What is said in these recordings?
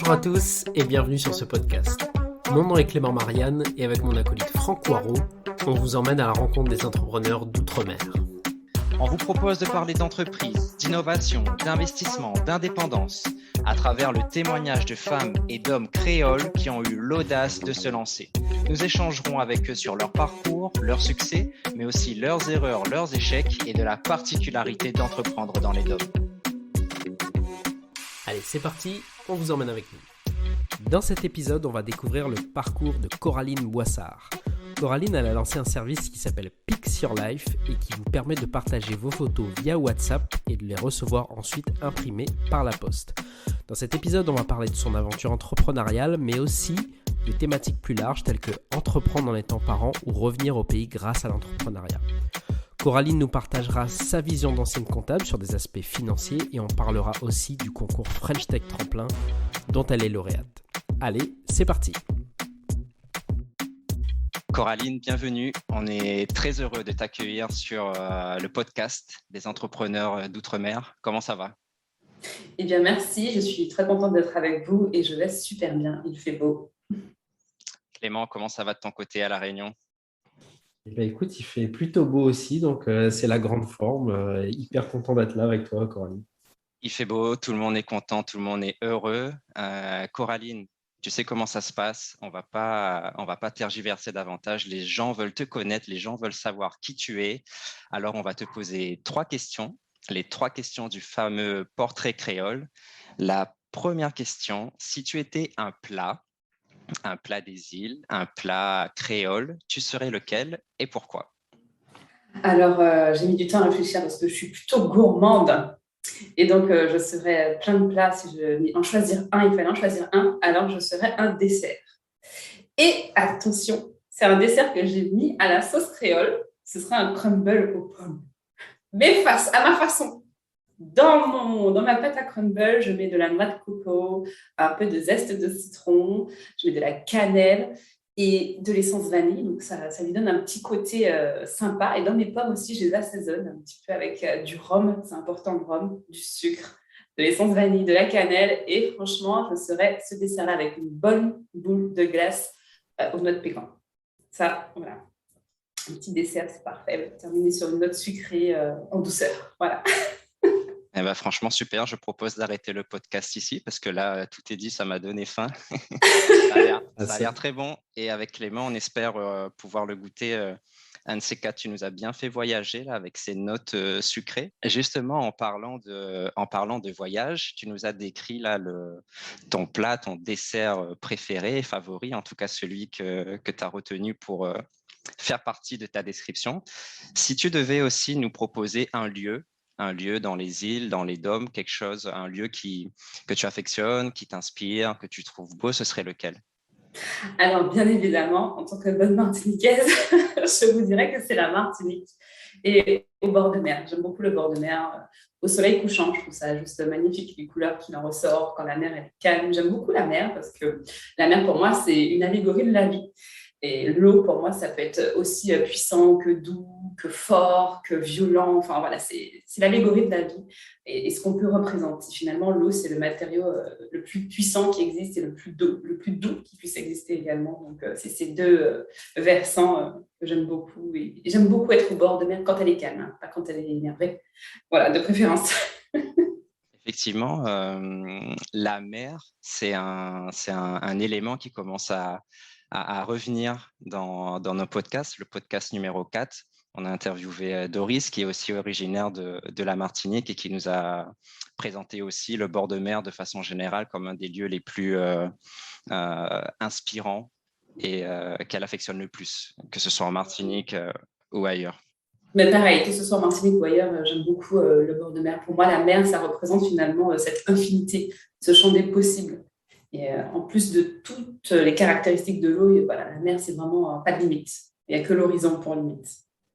Bonjour à tous et bienvenue sur ce podcast. Mon nom est Clément Marianne et avec mon acolyte Franck Poirot, on vous emmène à la rencontre des entrepreneurs d'outre-mer. On vous propose de parler d'entreprise, d'innovation, d'investissement, d'indépendance, à travers le témoignage de femmes et d'hommes créoles qui ont eu l'audace de se lancer. Nous échangerons avec eux sur leur parcours, leurs succès, mais aussi leurs erreurs, leurs échecs et de la particularité d'entreprendre dans les DOM. Allez, c'est parti, on vous emmène avec nous. Dans cet épisode, on va découvrir le parcours de Coraline Boissard. Coraline, elle a lancé un service qui s'appelle Pix Your Life et qui vous permet de partager vos photos via WhatsApp et de les recevoir ensuite imprimées par la poste. Dans cet épisode, on va parler de son aventure entrepreneuriale, mais aussi de thématiques plus larges telles que entreprendre en étant parent ou revenir au pays grâce à l'entrepreneuriat. Coraline nous partagera sa vision d'ancienne comptable sur des aspects financiers et on parlera aussi du concours French Tech Tremplin dont elle est lauréate. Allez, c'est parti! Coraline, bienvenue. On est très heureux de t'accueillir sur le podcast des entrepreneurs d'outre-mer. Comment ça va? Eh bien, merci. Je suis très contente d'être avec vous et je vais super bien. Il fait beau. Clément, comment ça va de ton côté à La Réunion? Écoute, il fait plutôt beau aussi, donc c'est la grande forme. Hyper content d'être là avec toi, Coraline. Il fait beau, tout le monde est content, tout le monde est heureux. Coraline, tu sais comment ça se passe. On va pas tergiverser davantage. Les gens veulent te connaître, les gens veulent savoir qui tu es. Alors, on va te poser 3 questions. Les 3 questions du fameux portrait créole. La première question, si tu étais un plat des îles, un plat créole, tu serais lequel et pourquoi? Alors, j'ai mis du temps à réfléchir parce que je suis plutôt gourmande. Et donc, je serais plein de plats. Si je devais en choisir un, il fallait en choisir un. Alors, je serais un dessert. Et attention, c'est un dessert que j'ai mis à la sauce créole. Ce serait un crumble aux pommes. Mais à ma façon. Dans ma pâte à crumble, je mets de la noix de coco, un peu de zeste de citron, je mets de la cannelle et de l'essence vanille. Donc, ça lui donne un petit côté sympa. Et dans mes pommes aussi, je les assaisonne un petit peu avec du rhum. C'est important, le rhum, du sucre, de l'essence vanille, de la cannelle. Et franchement, je serais ce dessert-là avec une bonne boule de glace aux noix de pécan. Ça, voilà. Un petit dessert, c'est parfait. Terminer sur une note sucrée en douceur. Voilà. Eh ben, franchement, super. Je propose d'arrêter le podcast ici parce que là, tout est dit, ça m'a donné faim. Ça a l'air très bon. Et avec Clément, on espère pouvoir le goûter. Un de ces 4, tu nous as bien fait voyager là, avec ces notes sucrées. Justement, en parlant de voyage, tu nous as décrit là, ton plat, ton dessert préféré, favori, en tout cas celui que tu as retenu pour faire partie de ta description. Si tu devais aussi nous proposer un lieu dans les îles, dans les DOM, quelque chose, un lieu que tu affectionnes, qui t'inspire, que tu trouves beau, ce serait lequel? Alors, bien évidemment, en tant que bonne martiniquaise, je vous dirais que c'est la Martinique et au bord de mer. J'aime beaucoup le bord de mer. Au soleil couchant, je trouve ça juste magnifique, les couleurs qui en ressortent quand la mer est calme. J'aime beaucoup la mer parce que la mer, pour moi, c'est une allégorie de la vie. Et l'eau, pour moi, ça peut être aussi puissant que doux, que fort, que violent. Enfin, voilà, c'est l'allégorie de la vie. Et ce qu'on peut représenter. Finalement, l'eau, c'est le matériau le plus puissant qui existe et le plus doux qui puisse exister également. Donc, c'est ces deux versants que j'aime beaucoup. Et j'aime beaucoup être au bord de mer quand elle est calme, hein, pas quand elle est énervée. Voilà, de préférence. Effectivement, la mer, c'est un élément qui commence à revenir dans nos podcasts. Le podcast numéro 4, on a interviewé Doris, qui est aussi originaire de la Martinique et qui nous a présenté aussi le bord de mer de façon générale comme un des lieux les plus inspirants et qu'elle affectionne le plus, que ce soit en Martinique ou ailleurs. Mais pareil, que ce soit en Martinique ou ailleurs, j'aime beaucoup le bord de mer. Pour moi, la mer, ça représente finalement cette infinité, ce champ des possibles. Et en plus de toutes les caractéristiques de l'eau, voilà, la mer, c'est vraiment pas de limite. Il n'y a que l'horizon pour limite.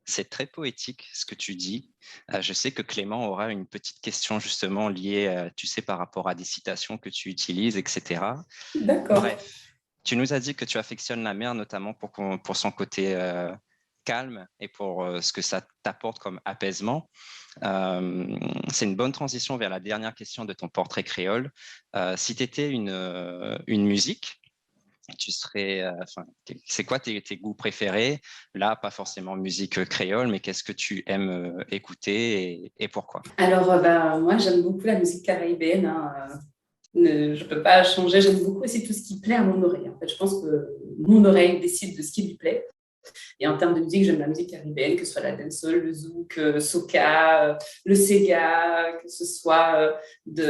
C'est très poétique ce que tu dis. Je sais que Clément aura une petite question justement liée, tu sais, par rapport à des citations que tu utilises, etc. D'accord. Bref, tu nous as dit que tu affectionnes la mer notamment pour son côté calme et pour ce que ça t'apporte comme apaisement. C'est une bonne transition vers la dernière question de ton portrait créole. Si tu étais une musique, tu serais, c'est quoi tes goûts préférés? Là, pas forcément musique créole, mais qu'est-ce que tu aimes écouter et pourquoi? Alors, moi, j'aime beaucoup la musique caribéenne, hein. Je ne peux pas changer. J'aime beaucoup aussi tout ce qui plaît à mon oreille. En fait, je pense que mon oreille décide de ce qui lui plaît. Et en termes de musique, j'aime la musique caribéenne, que ce soit la dancehall, le zouk, soca, le sega, que ce soit du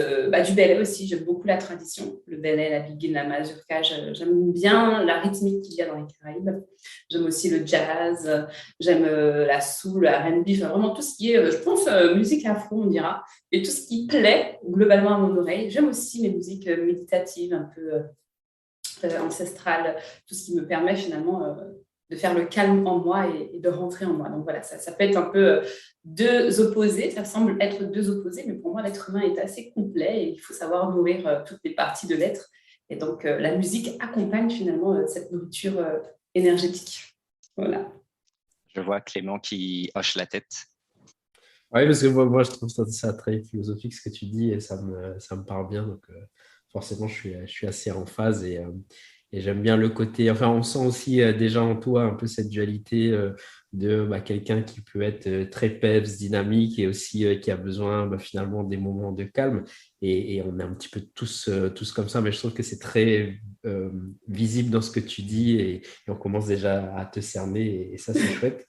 belé aussi. J'aime beaucoup la tradition, le belé, la biguine, la mazurka. J'aime bien la rythmique qu'il y a dans les Caraïbes. J'aime aussi le jazz, j'aime la soul, le R&B, enfin, vraiment tout ce qui est, je pense, musique afro, on dira, et tout ce qui plaît globalement à mon oreille. J'aime aussi les musiques méditatives, un peu ancestrales, tout ce qui me permet finalement de faire le calme en moi et de rentrer en moi. Donc voilà, ça peut être un peu deux opposés, ça semble être deux opposés, mais pour moi, l'être humain est assez complet et il faut savoir nourrir toutes les parties de l'être. Et donc, la musique accompagne finalement cette nourriture énergétique. Voilà. Je vois Clément qui hoche la tête. Oui, parce que moi, je trouve ça très philosophique ce que tu dis et ça me parle bien. Donc, forcément, je suis assez en phase et j'aime bien le côté. Enfin, on sent aussi déjà en toi un peu cette dualité de quelqu'un qui peut être très peps, dynamique et aussi qui a besoin finalement des moments de calme. Et on est un petit peu tous comme ça, mais je trouve que c'est très visible dans ce que tu dis et on commence déjà à te cerner et ça, c'est chouette.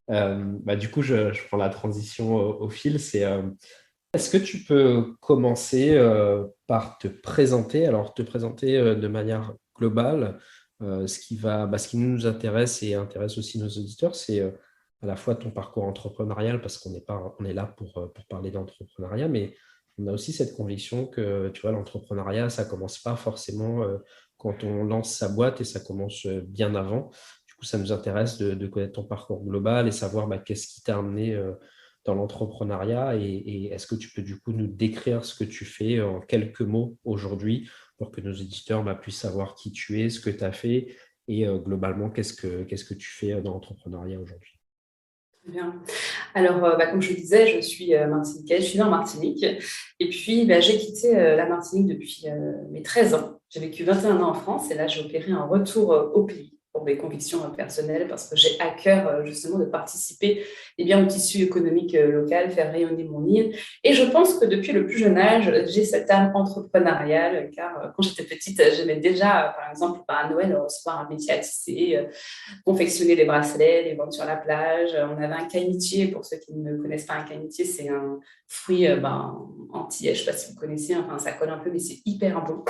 Du coup, je prends la transition au fil. Est-ce que tu peux commencer par te présenter, alors te présenter de manière globale, ce qui nous intéresse et intéresse aussi nos auditeurs, c'est à la fois ton parcours entrepreneurial, parce on est là pour parler d'entrepreneuriat, mais on a aussi cette conviction que, tu vois, l'entrepreneuriat, ça commence pas forcément quand on lance sa boîte et ça commence bien avant. Du coup, ça nous intéresse de connaître ton parcours global et savoir qu'est-ce qui t'a amené dans l'entrepreneuriat et est-ce que tu peux du coup nous décrire ce que tu fais en quelques mots aujourd'hui pour que nos éditeurs puissent savoir qui tu es, ce que tu as fait et globalement qu'est-ce que tu fais dans l'entrepreneuriat aujourd'hui? Bien. Alors, comme je le disais, je suis martiniquaise, je suis née en Martinique. Et puis, j'ai quitté la Martinique depuis mes 13 ans. J'ai vécu 21 ans en France et là, j'ai opéré un retour au pays pour des convictions personnelles parce que j'ai à cœur justement de participer au tissu économique local, faire rayonner mon île. Et je pense que depuis le plus jeune âge, j'ai cette âme entrepreneuriale car quand j'étais petite, j'aimais déjà, par exemple, à Noël, recevoir un métier à tisser, confectionner des bracelets, les vendre sur la plage. On avait un canitier, pour ceux qui ne connaissent pas un canitier, c'est un fruit antillais, je ne sais pas si vous connaissez, enfin ça colle un peu, mais c'est hyper bon.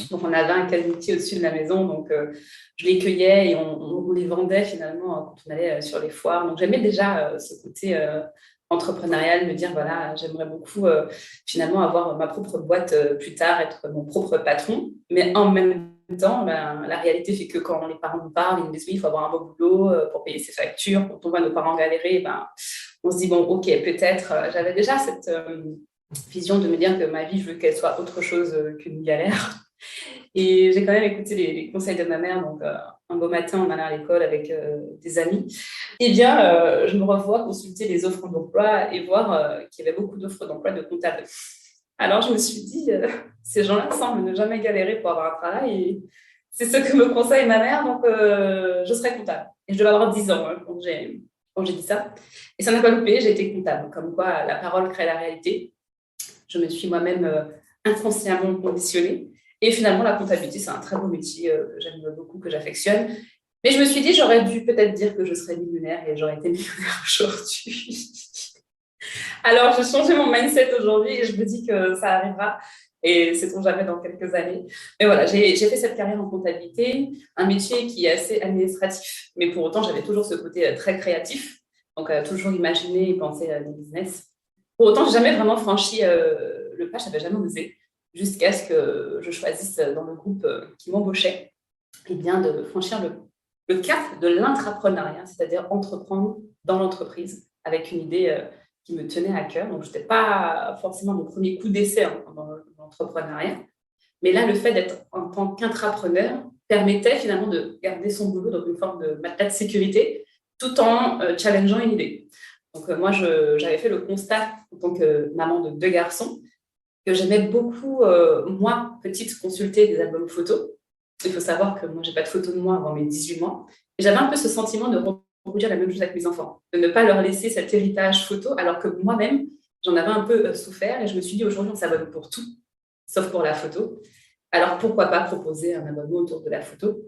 Donc on avait un canitier au-dessus de la maison, donc je les cueillais et on les vendait finalement quand on allait sur les foires. Donc j'aimais déjà ce côté entrepreneurial, me dire voilà, j'aimerais beaucoup finalement avoir ma propre boîte plus tard, être mon propre patron, mais en même temps, la réalité fait que quand les parents nous parlent, ils nous disent oui, il faut avoir un beau boulot pour payer ses factures. Quand on voit nos parents galérer, on se dit bon, ok, peut-être. J'avais déjà cette vision de me dire que ma vie, je veux qu'elle soit autre chose qu'une galère. Et j'ai quand même écouté les conseils de ma mère. Donc, un beau matin, on allait à l'école avec des amis. Eh bien, je me revois consulter les offres d'emploi et voir qu'il y avait beaucoup d'offres d'emploi de comptables. Alors, je me suis dit, ces gens-là semblent ne jamais galérer pour avoir un travail. Et c'est ce que me conseille ma mère, donc je serai comptable. Et je devais avoir 10 ans quand j'ai dit ça. Et ça n'a pas loupé, j'ai été comptable. Comme quoi, la parole crée la réalité. Je me suis moi-même inconsciemment conditionnée. Et finalement, la comptabilité, c'est un très beau métier que j'aime beaucoup, que j'affectionne. Mais je me suis dit, j'aurais dû peut-être dire que je serais millionnaire et j'aurais été millionnaire aujourd'hui. Alors, j'ai changé mon mindset aujourd'hui et je me dis que ça arrivera. Et sait-on jamais dans quelques années. Mais voilà, j'ai fait cette carrière en comptabilité, un métier qui est assez administratif. Mais pour autant, j'avais toujours ce côté très créatif. Donc, toujours imaginer et penser à des business. Pour autant, je n'ai jamais vraiment franchi le pas, je n'avais jamais osé. Jusqu'à ce que je choisisse dans le groupe qui m'embauchait de franchir le cap de l'intrapreneuriat, c'est-à-dire entreprendre dans l'entreprise avec une idée qui me tenait à cœur. Donc, je n'étais pas forcément mon premier coup d'essai dans l'entrepreneuriat. Mais là, le fait d'être en tant qu'intrapreneur permettait finalement de garder son boulot dans une forme de matelas de sécurité tout en challengeant une idée. Donc, moi, j'avais fait le constat, en tant que maman de 2 garçons, que j'aimais beaucoup, moi, petite, consulter des albums photos. Il faut savoir que moi, je n'ai pas de photos de moi avant mes 18 mois. Et j'avais un peu ce sentiment de reproduire la même chose avec mes enfants, de ne pas leur laisser cet héritage photo, alors que moi-même, j'en avais un peu souffert. Et je me suis dit, aujourd'hui, on s'abonne pour tout, sauf pour la photo. Alors, pourquoi pas proposer un abonnement autour de la photo?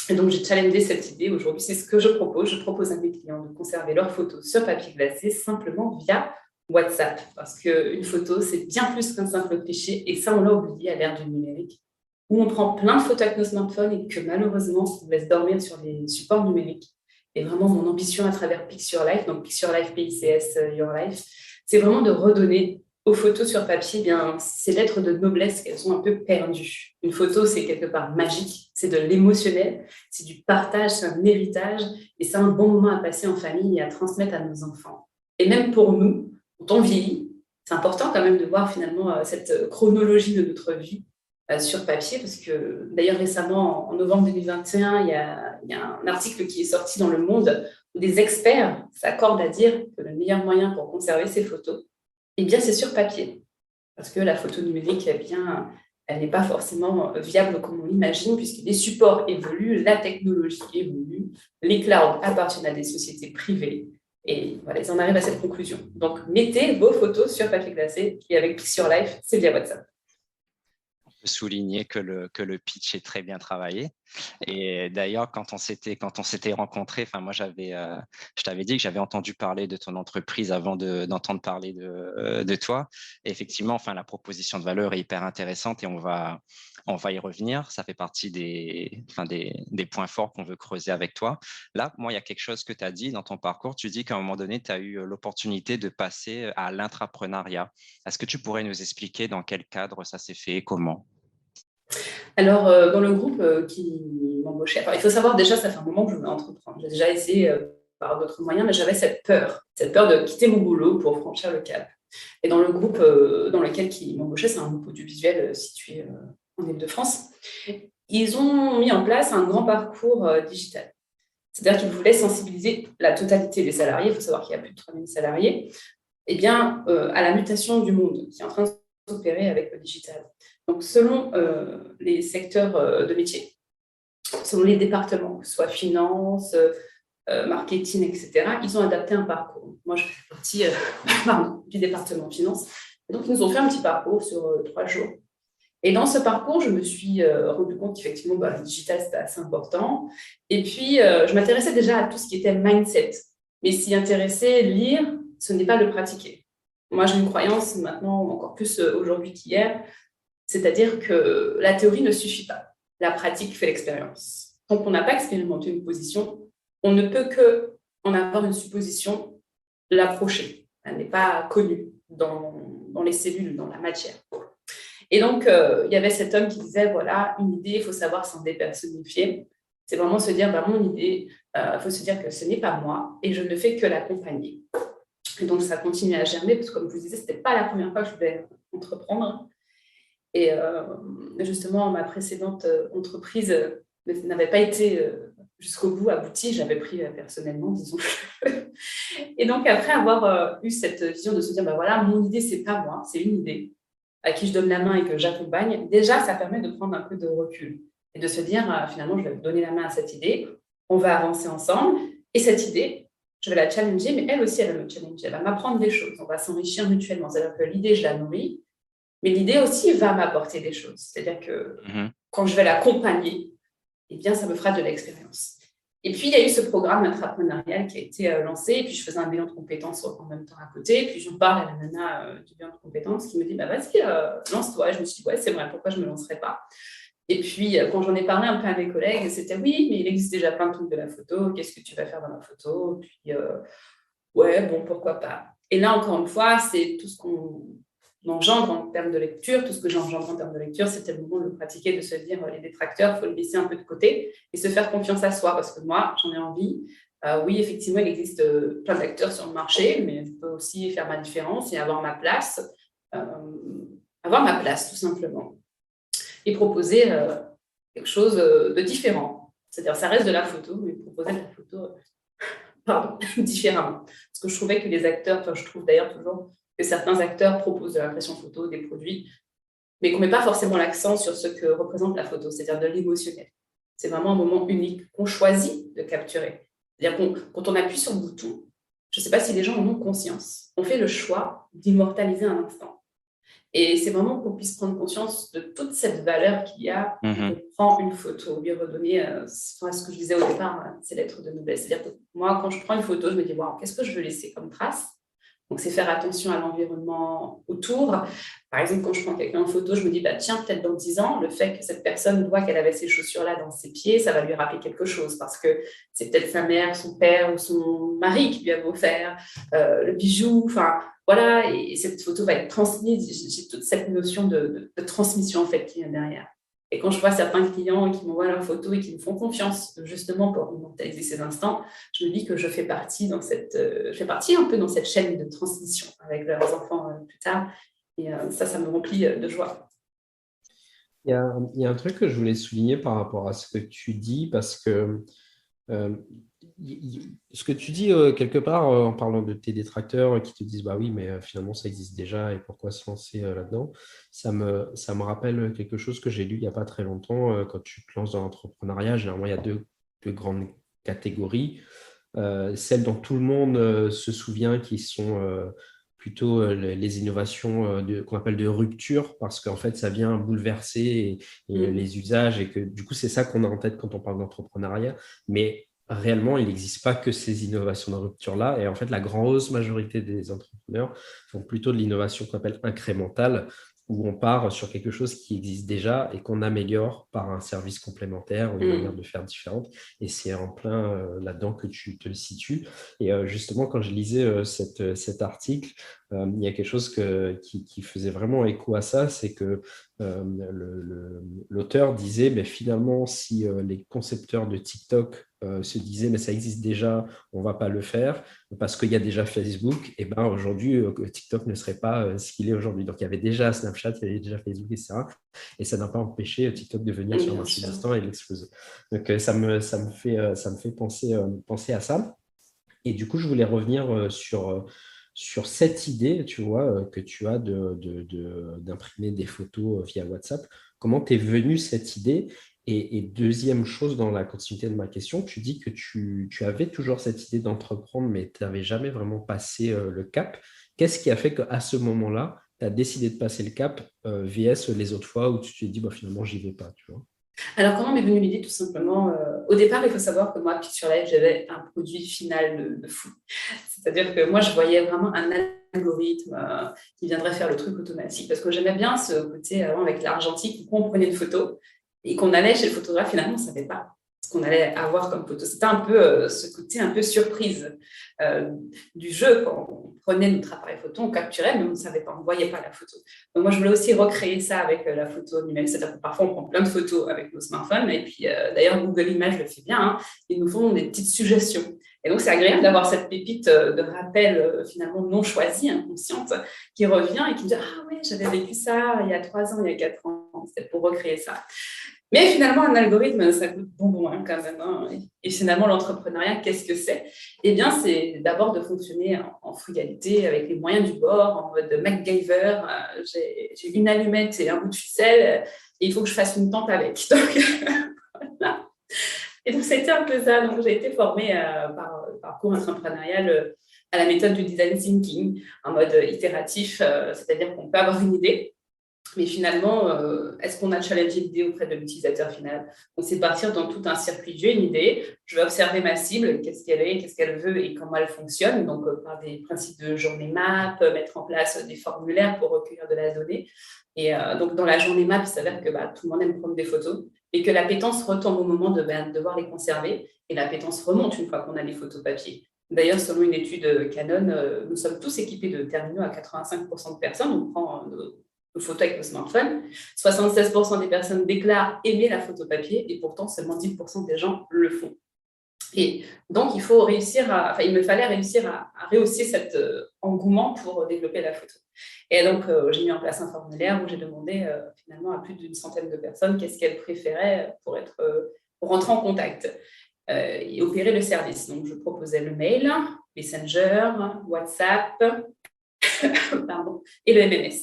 Et donc, j'ai challengé cette idée. Aujourd'hui, c'est ce que je propose. Je propose à mes clients de conserver leurs photos sur papier glacé simplement via WhatsApp. Parce qu'une photo, c'est bien plus qu'un simple cliché. Et ça, on l'a oublié à l'ère du numérique, où on prend plein de photos avec nos smartphones et que malheureusement, on laisse dormir sur les supports numériques. Et vraiment, mon ambition à travers Picture Life, donc Picture Life, PICS, Your Life, c'est vraiment de redonner aux photos sur papier, ces lettres de noblesse qu'elles sont un peu perdues. Une photo, c'est quelque part magique, c'est de l'émotionnel, c'est du partage, c'est un héritage, et c'est un bon moment à passer en famille et à transmettre à nos enfants. Et même pour nous, quand on vieillit, c'est important quand même de voir finalement cette chronologie de notre vie sur papier, parce que d'ailleurs récemment, en novembre 2021, il y a un article qui est sorti dans Le Monde où des experts s'accordent à dire que le meilleur moyen pour conserver ces photos, eh bien, c'est sur papier, parce que la photo numérique, elle n'est pas forcément viable comme on l'imagine, puisque les supports évoluent, la technologie évolue, les clouds appartiennent à des sociétés privées, et voilà, ils en arrivent à cette conclusion. Donc, mettez vos photos sur papier glacé, et avec Picture Life, c'est via WhatsApp. Souligner que le pitch est très bien travaillé. Et d'ailleurs, quand on s'était rencontrés, enfin moi je t'avais dit que j'avais entendu parler de ton entreprise avant d'entendre parler de toi. Et effectivement, enfin la proposition de valeur est hyper intéressante et on va y revenir. Ça fait partie des points forts qu'on veut creuser avec toi. Là, moi, il y a quelque chose que tu as dit dans ton parcours. Tu dis qu'à un moment donné, tu as eu l'opportunité de passer à l'intrapreneuriat. Est-ce que tu pourrais nous expliquer dans quel cadre ça s'est fait et comment? Alors, dans le groupe qui m'embauchait, il faut savoir déjà, ça fait un moment que je voulais entreprendre. J'ai déjà essayé par d'autres moyens, mais j'avais cette peur de quitter mon boulot pour franchir le cap. Et dans le groupe dans lequel ils m'embauchaient, c'est un groupe audiovisuel situé en Île-de-France, ils ont mis en place un grand parcours digital. C'est-à-dire qu'ils voulaient sensibiliser la totalité des salariés, il faut savoir qu'il y a plus de 3000 salariés, à la mutation du monde qui est en train de s'opérer avec le digital. Donc, selon les secteurs de métier, selon les départements, que ce soit finance, marketing, etc., ils ont adapté un parcours. Moi, je fais partie du département finance. Et donc, ils nous ont fait un petit parcours sur 3 jours. Et dans ce parcours, je me suis rendu compte qu'effectivement, le digital, c'était assez important. Et puis, je m'intéressais déjà à tout ce qui était mindset. Mais s'y intéresser, lire, ce n'est pas le pratiquer. Moi, j'ai une croyance maintenant, encore plus aujourd'hui qu'hier, c'est-à-dire que la théorie ne suffit pas. La pratique fait l'expérience. Tant qu'on n'a pas expérimenté une position, on ne peut qu'en avoir une supposition, l'approcher. Elle n'est pas connue dans les cellules, dans la matière. Et donc, il y avait cet homme qui disait, voilà, une idée, il faut savoir s'en dépersonnifier. C'est vraiment se dire, mon idée, il faut se dire que ce n'est pas moi et je ne fais que l'accompagner. Et donc, ça continue à germer, parce que comme je vous disais, ce n'était pas la première fois que je voulais entreprendre. Et justement, ma précédente entreprise n'avait pas été jusqu'au bout aboutie, j'avais pris personnellement, disons. Et donc, après avoir eu cette vision de se dire, voilà, mon idée, ce n'est pas moi, c'est une idée à qui je donne la main et que j'accompagne, déjà, ça permet de prendre un peu de recul et de se dire, finalement, je vais donner la main à cette idée, on va avancer ensemble, et cette idée, je vais la challenger, mais elle aussi, elle va me challenger, elle va m'apprendre des choses, on va s'enrichir mutuellement. C'est-à-dire que l'idée, je la nourris, mais l'idée aussi va m'apporter des choses. C'est-à-dire que quand je vais l'accompagner, ça me fera de l'expérience. Et puis, il y a eu ce programme intrapreneurial qui a été lancé, et puis je faisais un bilan de compétences en même temps à côté, et puis j'en parle à la nana du bilan de compétences qui me dit, vas-y, lance-toi. Et je me suis dit, ouais, c'est vrai, pourquoi je ne me lancerais pas? Et puis, quand j'en ai parlé un peu à mes collègues, c'était, oui, mais il existe déjà plein de trucs de la photo, qu'est-ce que tu vas faire dans la photo? Puis, pourquoi pas? Et là, encore une fois, c'est tout ce qu'on engendre en termes de lecture, tout ce que j'engendre en termes de lecture, c'était le moment de le pratiquer, de se dire les détracteurs, il faut les laisser un peu de côté et se faire confiance à soi, parce que moi, j'en ai envie. Oui, effectivement, il existe plein d'acteurs sur le marché, mais je peux aussi faire ma différence et avoir ma place, tout simplement, et proposer quelque chose de différent. C'est-à-dire, ça reste de la photo, mais proposer de la photo différemment. Parce que je trouvais que les acteurs, enfin je trouve d'ailleurs toujours que certains acteurs proposent de l'impression photo, des produits, mais qu'on ne met pas forcément l'accent sur ce que représente la photo, c'est-à-dire de l'émotionnel. C'est vraiment un moment unique qu'on choisit de capturer. C'est-à-dire quand on appuie sur le bouton, je ne sais pas si les gens en ont conscience, on fait le choix d'immortaliser un instant. Et c'est vraiment qu'on puisse prendre conscience de toute cette valeur qu'il y a quand on prend une photo, lui redonner ce que je disais au départ, ces lettres de noblesse. C'est-à-dire que moi, quand je prends une photo, je me dis, waouh, qu'est-ce que je veux laisser comme trace? Donc, c'est faire attention à l'environnement autour. Par exemple, quand je prends quelqu'un en photo, je me dis, bah, tiens, peut-être dans 10 ans, le fait que cette personne voit qu'elle avait ces chaussures-là dans ses pieds, ça va lui rappeler quelque chose parce que c'est peut-être sa mère, son père ou son mari qui lui a offert le bijou. Enfin, voilà, et cette photo va être transmise. J'ai toute cette notion de transmission, en fait, qui vient derrière. Et quand je vois certains clients qui m'envoient leurs photos et qui me font confiance, justement, pour immortaliser ces instants, je me dis que je fais partie je fais partie un peu dans cette chaîne de transmission avec leurs enfants plus tard. Et ça me remplit de joie. Il y a un truc que je voulais souligner par rapport à ce que tu dis, parce que ce que tu dis quelque part en parlant de tes détracteurs qui te disent bah oui, mais finalement ça existe déjà et pourquoi se lancer là-dedans, ça me rappelle quelque chose que j'ai lu il n'y a pas très longtemps. Quand tu te lances dans l'entrepreneuriat, généralement il y a deux grandes catégories. Celles dont tout le monde se souvient qui sont plutôt les innovations qu'on appelle de rupture, parce qu'en fait, ça vient bouleverser les usages et que du coup, c'est ça qu'on a en tête quand on parle d'entrepreneuriat. Mais réellement, il n'existe pas que ces innovations de rupture-là. Et en fait, la grosse majorité des entrepreneurs font plutôt de l'innovation qu'on appelle incrémentale, où on part sur quelque chose qui existe déjà et qu'on améliore par un service complémentaire ou une manière de faire différente. Et c'est en plein là-dedans que tu te situes. Et justement, quand je lisais cet article, il y a quelque chose qui faisait vraiment écho à ça, c'est que l'auteur disait, mais finalement, si les concepteurs de TikTok se disaient, mais ça existe déjà, on ne va pas le faire, parce qu'il y a déjà Facebook, et ben aujourd'hui, TikTok ne serait pas ce qu'il est aujourd'hui. Donc, il y avait déjà Snapchat, il y avait déjà Facebook, etc. Et ça n'a pas empêché TikTok de venir sur le marché existant et l'exploser. Donc, ça me fait penser à ça. Et du coup, je voulais revenir sur cette idée, tu vois, que tu as d'imprimer des photos via WhatsApp. Comment t'es venue cette idée? Et deuxième chose, dans la continuité de ma question, tu dis que tu avais toujours cette idée d'entreprendre, mais tu n'avais jamais vraiment passé le cap. Qu'est-ce qui a fait qu'à ce moment-là, tu as décidé de passer le cap vs les autres fois où tu t'es dit, bah, finalement, j'y vais pas, tu vois? Alors, comment m'est venue l'idée? Tout simplement, au départ, il faut savoir que moi, Picturelife, j'avais un produit final de fou. C'est-à-dire que moi, je voyais vraiment un algorithme qui viendrait faire le truc automatique, parce que j'aimais bien ce côté avant avec l'argentique, où on prenait une photo et qu'on allait chez le photographe, finalement, on ne savait pas ce qu'on allait avoir comme photo. C'était un peu ce côté un peu surprise du jeu. Quand on prenait notre appareil photo, on capturait, mais on ne savait pas, on ne voyait pas la photo. Donc moi, je voulais aussi recréer ça avec la photo numérique. C'est-à-dire que parfois, on prend plein de photos avec nos smartphones. Et puis, d'ailleurs, Google Images le fait bien. Hein, ils nous font des petites suggestions. Et donc, c'est agréable d'avoir cette pépite de rappel finalement non choisie, inconsciente, qui revient et qui me dit « Ah oui, j'avais vécu ça il y a 3 ans, il y a 4 ans. » C'était pour recréer ça. Mais finalement, un algorithme, ça coûte bonbon hein, quand même. Hein. Et finalement, l'entrepreneuriat, qu'est-ce que c'est? Eh bien, c'est d'abord de fonctionner en frugalité, avec les moyens du bord, en mode MacGyver. J'ai une allumette et un bout de ficelle, et il faut que je fasse une tente avec. Donc, voilà. Et donc, c'était un peu ça. Donc, j'ai été formée par cours entrepreneurial à la méthode du design thinking, en mode itératif, c'est-à-dire qu'on peut avoir une idée, mais finalement, est-ce qu'on a challengé l'idée auprès de l'utilisateur final? Donc, c'est partir dans tout un circuit. J'ai une idée, je vais observer ma cible, qu'est-ce qu'elle est, qu'est-ce qu'elle veut et comment elle fonctionne. Donc, par des principes de journée map, mettre en place des formulaires pour recueillir de la donnée. Et donc, dans la journée map, il s'avère que tout le monde aime prendre des photos et que l'appétence retombe au moment de devoir les conserver. Et l'appétence remonte une fois qu'on a les photos papier. D'ailleurs, selon une étude Canon, nous sommes tous équipés de terminaux à 85% de personnes. On prend nos photos avec nos smartphones. 76% des personnes déclarent aimer la photo papier et pourtant seulement 10% des gens le font. Et donc, il me fallait réussir à rehausser cet engouement pour développer la photo. Et donc, j'ai mis en place un formulaire où j'ai demandé finalement à plus d'une centaine de personnes qu'est-ce qu'elles préféraient pour rentrer en contact. et opérer le service. Donc, je proposais le mail, Messenger, WhatsApp, pardon, et le MMS.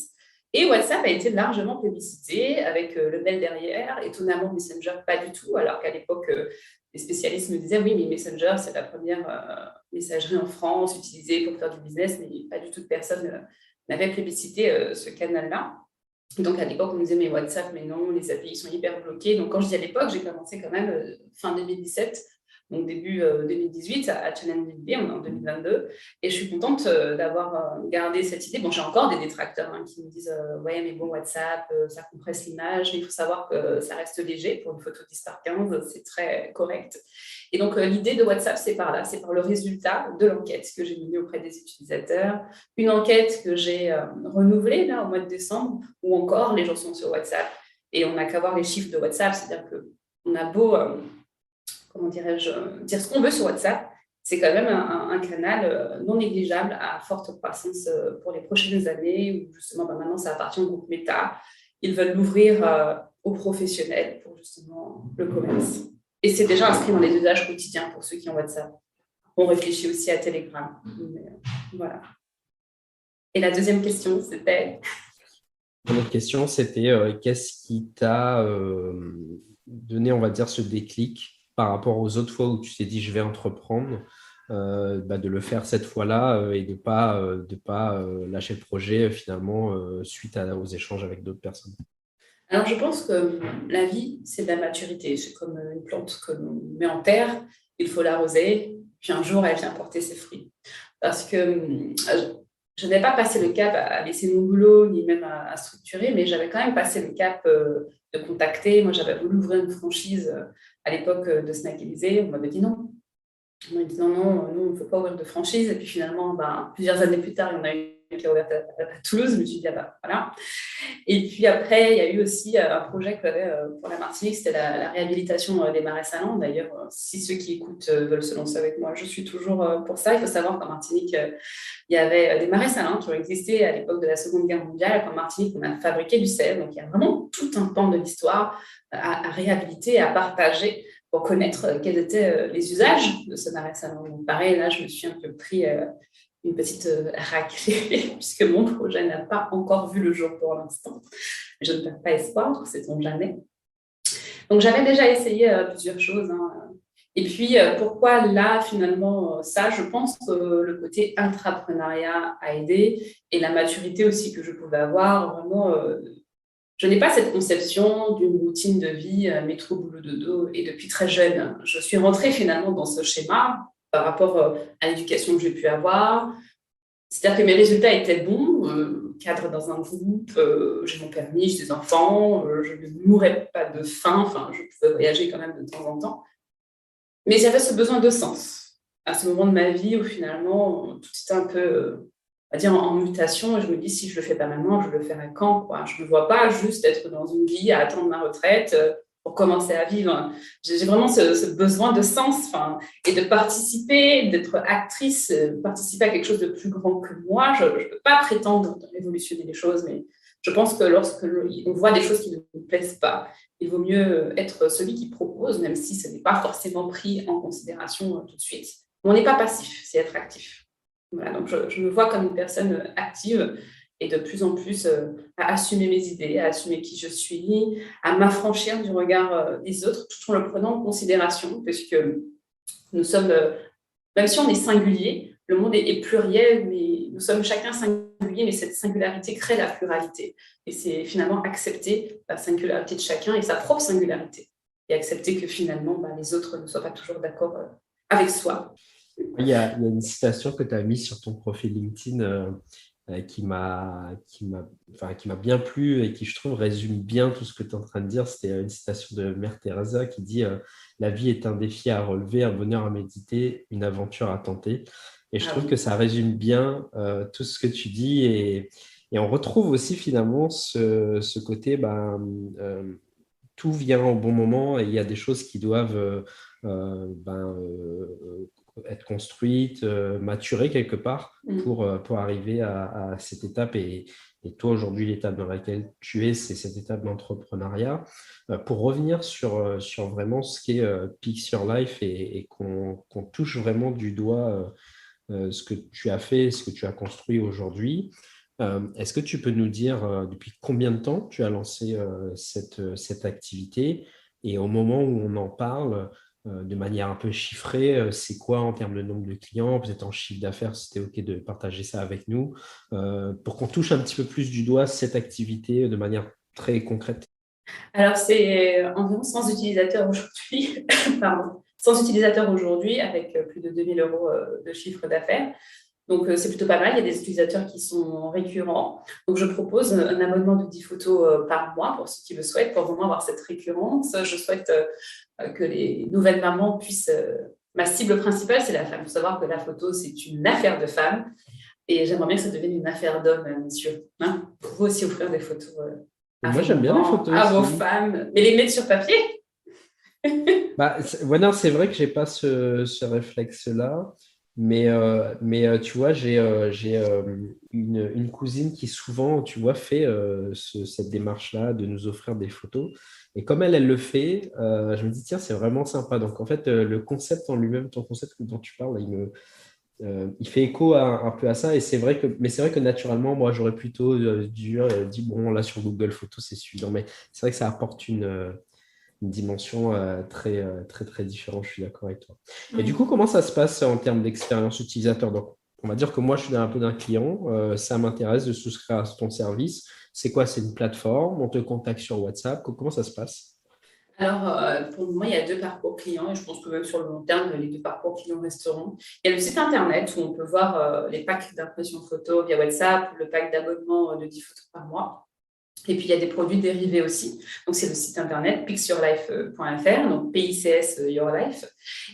Et WhatsApp a été largement publicité avec le mail derrière. Étonnamment, Messenger, pas du tout, alors qu'à l'époque, les spécialistes me disaient oui, mais Messenger, c'est la première messagerie en France utilisée pour faire du business, mais pas du tout de personne n'avait publicité ce canal-là. Donc à l'époque, on me disait mais WhatsApp, mais non, les API sont hyper bloqués. Donc quand je dis à l'époque, j'ai commencé quand même fin 2017, donc début 2018 à Challenge DB, on est en 2022, et je suis contente d'avoir gardé cette idée. Bon, j'ai encore des détracteurs qui me disent ouais, mais bon, WhatsApp, ça compresse l'image, mais il faut savoir que ça reste léger pour une photo 10 par 15, c'est très correct. Et donc l'idée de WhatsApp, c'est par là, c'est par le résultat de l'enquête que j'ai menée auprès des utilisateurs, une enquête que j'ai renouvelée là au mois de décembre, où encore les gens sont sur WhatsApp et on n'a qu'à voir les chiffres de WhatsApp, c'est-à-dire qu'on a beau comment dirais-je, dire ce qu'on veut sur WhatsApp, c'est quand même un canal non négligeable à forte croissance pour les prochaines années, où justement maintenant ça appartient au groupe Meta. Ils veulent l'ouvrir aux professionnels pour justement le commerce. Et c'est déjà inscrit dans les usages quotidiens pour ceux qui ont WhatsApp. On réfléchit aussi à Telegram. Mais, voilà. Et la deuxième question, c'était… L'autre question, c'était qu'est-ce qui t'a donné, on va dire, ce déclic par rapport aux autres fois où tu t'es dit je vais entreprendre, de le faire cette fois-là et de ne pas lâcher le projet finalement suite aux échanges avec d'autres personnes. Alors, je pense que la vie, c'est de la maturité. C'est comme une plante que l'on met en terre, il faut l'arroser, puis un jour, elle vient porter ses fruits. Parce que je n'avais pas passé le cap à laisser mon boulot, ni même à structurer, mais j'avais quand même passé le cap de contacter. Moi, j'avais voulu ouvrir une franchise à l'époque de Snack Élysée. On m'avait dit non. On m'a dit non, nous, on ne peut pas ouvrir de franchise. Et puis finalement, plusieurs années plus tard, il y en a une qui a ouvert à Toulouse. Je me suis dit, voilà. Et puis après, il y a eu aussi un projet que j'avais pour la Martinique, c'était la réhabilitation des marais salants. D'ailleurs, si ceux qui écoutent veulent se lancer avec moi, je suis toujours pour ça. Il faut savoir qu'en Martinique, il y avait des marais salants qui ont existé à l'époque de la Seconde Guerre mondiale. En Martinique, on a fabriqué du sel. Donc, il y a vraiment tout un pan de l'histoire à réhabiliter, à partager pour connaître quels étaient les usages de ce marais salon. Donc, pareil, là, je me suis un peu pris une petite raclée, puisque mon projet n'a pas encore vu le jour pour l'instant. Je ne perds pas espoir, sait-on jamais. Donc, j'avais déjà essayé plusieurs choses. Et puis, pourquoi là, finalement, ça, je pense que le côté intrapreneuriat a aidé et la maturité aussi que je pouvais avoir, vraiment… je n'ai pas cette conception d'une routine de vie, métro, boulot, dodo, et depuis très jeune, je suis rentrée finalement dans ce schéma par rapport à l'éducation que j'ai pu avoir. C'est-à-dire que mes résultats étaient bons, cadre dans un groupe, j'ai mon permis, j'ai des enfants, je ne mourais pas de faim, enfin, je pouvais voyager quand même de temps en temps. Mais j'avais ce besoin de sens à ce moment de ma vie où finalement, tout était un peu… à dire en mutation, et je me dis si je le fais pas maintenant, je le ferai quand, quoi. Je ne me vois pas juste être dans une vie à attendre ma retraite pour commencer à vivre. J'ai vraiment ce besoin de sens, et de participer, d'être actrice, participer à quelque chose de plus grand que moi. Je ne peux pas prétendre révolutionner les choses, mais je pense que lorsque on voit des choses qui ne nous plaisent pas, il vaut mieux être celui qui propose, même si ce n'est pas forcément pris en considération tout de suite. On n'est pas passif, c'est être actif. Voilà, donc je me vois comme une personne active et de plus en plus à assumer mes idées, à assumer qui je suis, à m'affranchir du regard des autres tout en le prenant en considération, puisque nous sommes, même si on est singulier, le monde est pluriel, mais nous sommes chacun singulier, mais cette singularité crée la pluralité. Et c'est finalement accepter la singularité de chacun et sa propre singularité, et accepter que finalement les autres ne soient pas toujours d'accord avec soi. Il y a une citation que tu as mise sur ton profil LinkedIn qui m'a bien plu et qui, je trouve, résume bien tout ce que tu es en train de dire. C'était une citation de Mère Teresa qui dit « La vie est un défi à relever, un bonheur à méditer, une aventure à tenter ». Et je trouve que ça résume bien tout ce que tu dis. Et on retrouve aussi finalement ce côté… tout vient au bon moment et il y a des choses qui doivent être construite, maturée quelque part Mm. pour arriver à cette étape. Et toi, aujourd'hui, l'étape dans laquelle tu es, c'est cette étape d'entrepreneuriat. Pour revenir sur vraiment ce qu'est Pix Your Life et qu'on touche vraiment du doigt ce que tu as fait, ce que tu as construit aujourd'hui. Est-ce que tu peux nous dire depuis combien de temps tu as lancé cette activité et au moment où on en parle de manière un peu chiffrée, c'est quoi en termes de nombre de clients, peut-être en chiffre d'affaires, si c'était OK de partager ça avec nous, pour qu'on touche un petit peu plus du doigt cette activité de manière très concrète. Alors, c'est environ 100 utilisateurs aujourd'hui, pardon, 100 utilisateurs aujourd'hui avec plus de 2 000 euros de chiffre d'affaires. Donc, c'est plutôt pas mal. Il y a des utilisateurs qui sont récurrents. Donc, je propose un abonnement de 10 photos par mois pour ceux qui le souhaitent, pour vraiment avoir cette récurrence. Je souhaite que les nouvelles mamans puissent... ma cible principale, c'est la femme. Il faut savoir que la photo, c'est une affaire de femme. Et j'aimerais bien que ça devienne une affaire d'homme, messieurs. Hein, pour vous aussi offrir des photos à Moi, vos j'aime bien les mamans, photos à vos aussi. femmes. Mais les mettre sur papier. Ouais, non, c'est vrai que j'ai pas ce réflexe-là, mais tu vois, j'ai une cousine qui souvent, tu vois, fait cette démarche-là de nous offrir des photos. Et comme elle le fait, je me dis, tiens, c'est vraiment sympa. Donc, en fait, le concept en lui-même, ton concept dont tu parles, il fait écho un peu à ça. Et mais c'est vrai que naturellement, moi, j'aurais plutôt dit, bon, là, sur Google Photos, c'est suffisant. Mais c'est vrai que ça apporte une dimension très, très différente, je suis d'accord avec toi. Et du coup, comment ça se passe en termes d'expérience utilisateur? Donc, on va dire que moi, je suis un peu d'un client, ça m'intéresse de souscrire à ton service. C'est quoi? C'est une plateforme? On te contacte sur WhatsApp? Comment ça se passe? Alors, pour le moment, il y a 2 parcours clients et je pense que même sur le long terme, les 2 parcours clients resteront. Il y a le site internet où on peut voir les packs d'impression photo via WhatsApp, le pack d'abonnement de 10 photos par mois. Et puis, il y a des produits dérivés aussi. Donc, c'est le site internet pixyourlife.fr, donc PICS Your Life.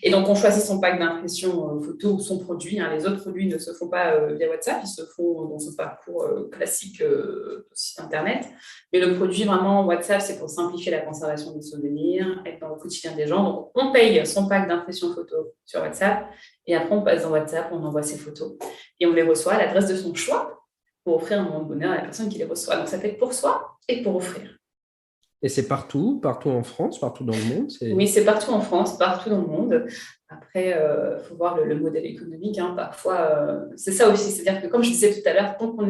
Et donc, on choisit son pack d'impression photo ou son produit. Hein. Les autres produits ne se font pas via WhatsApp, ils se font dans ce parcours classique du site internet. Mais le produit, vraiment, WhatsApp, c'est pour simplifier la conservation des souvenirs, être dans le quotidien des gens. Donc, on paye son pack d'impression photo sur WhatsApp. Et après, on passe dans WhatsApp, on envoie ses photos. Et on les reçoit à l'adresse de son choix pour offrir un moment de bonheur à la personne qui les reçoit. Donc, ça peut être pour soi et pour offrir. Et c'est partout en France, partout dans le monde. Oui, c'est partout en France, partout dans le monde. Après, il faut voir le modèle économique. Hein. Parfois, c'est ça aussi. C'est-à-dire que, comme je disais tout à l'heure, tant qu'on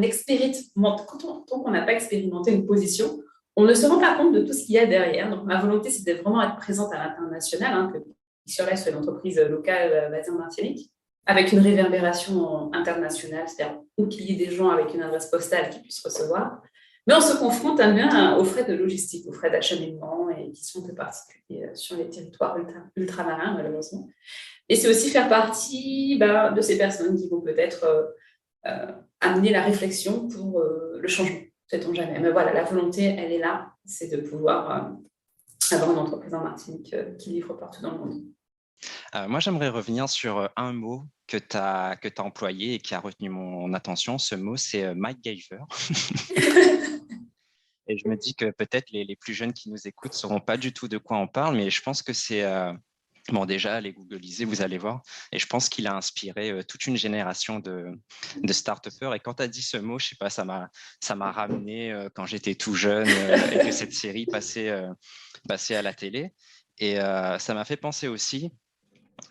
n'a pas expérimenté une position, on ne se rend pas compte de tout ce qu'il y a derrière. Donc, ma volonté, c'est de vraiment être présente à l'international, hein, que Pixurlife soit une entreprise locale basée en Martinique, avec une réverbération internationale, c'est-à-dire qu'il y ait des gens avec une adresse postale qui puissent recevoir. Mais on se confronte bien aux frais de logistique, aux frais d'acheminement et qui sont un peu particuliers sur les territoires ultramarins, malheureusement. Et c'est aussi faire partie de ces personnes qui vont peut-être amener la réflexion pour le changement, sait-on jamais. Mais voilà, la volonté, elle est là, c'est de pouvoir avoir une entreprise en Martinique qui livre partout dans le monde. Moi, j'aimerais revenir sur un mot que tu as employé et qui a retenu mon attention. Ce mot, c'est MacGyver. Et je me dis que peut-être les plus jeunes qui nous écoutent ne sauront pas du tout de quoi on parle, mais je pense que c'est... Bon, déjà, allez googliser, vous allez voir. Et je pense qu'il a inspiré toute une génération de start-upers. Et quand tu as dit ce mot, je sais pas, ça m'a ramené quand j'étais tout jeune et que cette série passait à la télé. Et ça m'a fait penser aussi,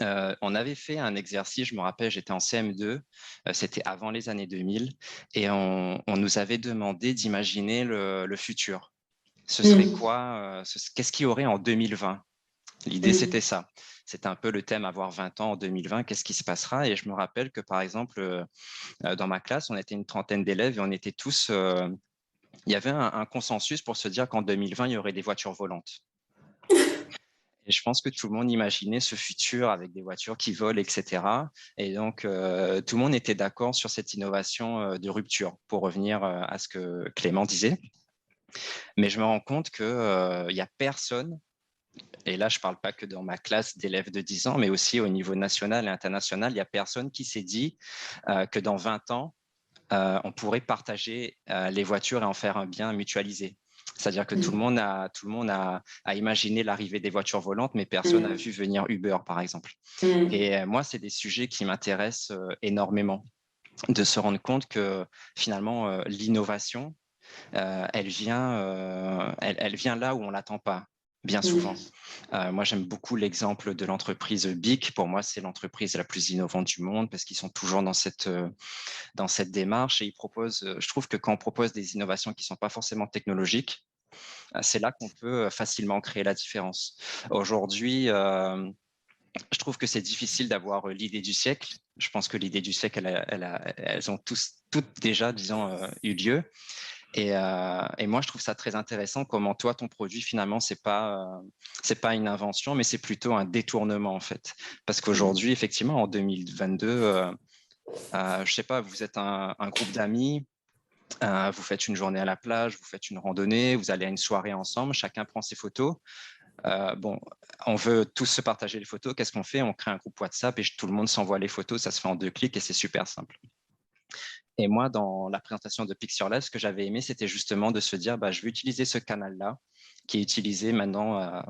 on avait fait un exercice, je me rappelle, j'étais en CM2, c'était avant les années 2000, et on nous avait demandé d'imaginer le futur. Ce serait quoi, qu'est-ce qu'il y aurait en 2020? L'idée, c'était ça. C'était un peu le thème avoir 20 ans en 2020, qu'est-ce qui se passera? Et je me rappelle que, par exemple, dans ma classe, on était une trentaine d'élèves et on était tous... il y avait un consensus pour se dire qu'en 2020, il y aurait des voitures volantes. Et je pense que tout le monde imaginait ce futur avec des voitures qui volent, etc. Et donc, tout le monde était d'accord sur cette innovation de rupture, pour revenir à ce que Clément disait. Mais je me rends compte qu'il n'y a personne, et là, je ne parle pas que dans ma classe d'élèves de 10 ans, mais aussi au niveau national et international, il n'y a personne qui s'est dit que dans 20 ans, on pourrait partager les voitures et en faire un bien mutualisé. C'est-à-dire que tout le monde a imaginé l'arrivée des voitures volantes, mais personne n'a vu venir Uber, par exemple. Et moi, c'est des sujets qui m'intéressent énormément, de se rendre compte que finalement, l'innovation, elle vient là où on ne l'attend pas, bien souvent. Moi, j'aime beaucoup l'exemple de l'entreprise BIC. Pour moi, c'est l'entreprise la plus innovante du monde parce qu'ils sont toujours dans cette démarche et ils proposent, je trouve que quand on propose des innovations qui ne sont pas forcément technologiques, c'est là qu'on peut facilement créer la différence. Aujourd'hui, je trouve que c'est difficile d'avoir l'idée du siècle. Je pense que l'idée du siècle, elles ont toutes déjà, disons, eu lieu. Et moi, je trouve ça très intéressant comment toi, ton produit, finalement, c'est pas une invention, mais c'est plutôt un détournement, en fait. Parce qu'aujourd'hui, effectivement, en 2022, je sais pas, vous êtes un groupe d'amis, vous faites une journée à la plage, vous faites une randonnée, vous allez à une soirée ensemble, chacun prend ses photos. Bon, on veut tous se partager les photos. Qu'est-ce qu'on fait? On crée un groupe WhatsApp et tout le monde s'envoie les photos. Ça se fait en 2 clics et c'est super simple. Et moi, dans la présentation de Pixurlab, ce que j'avais aimé, c'était justement de se dire, je vais utiliser ce canal-là, qui est utilisé maintenant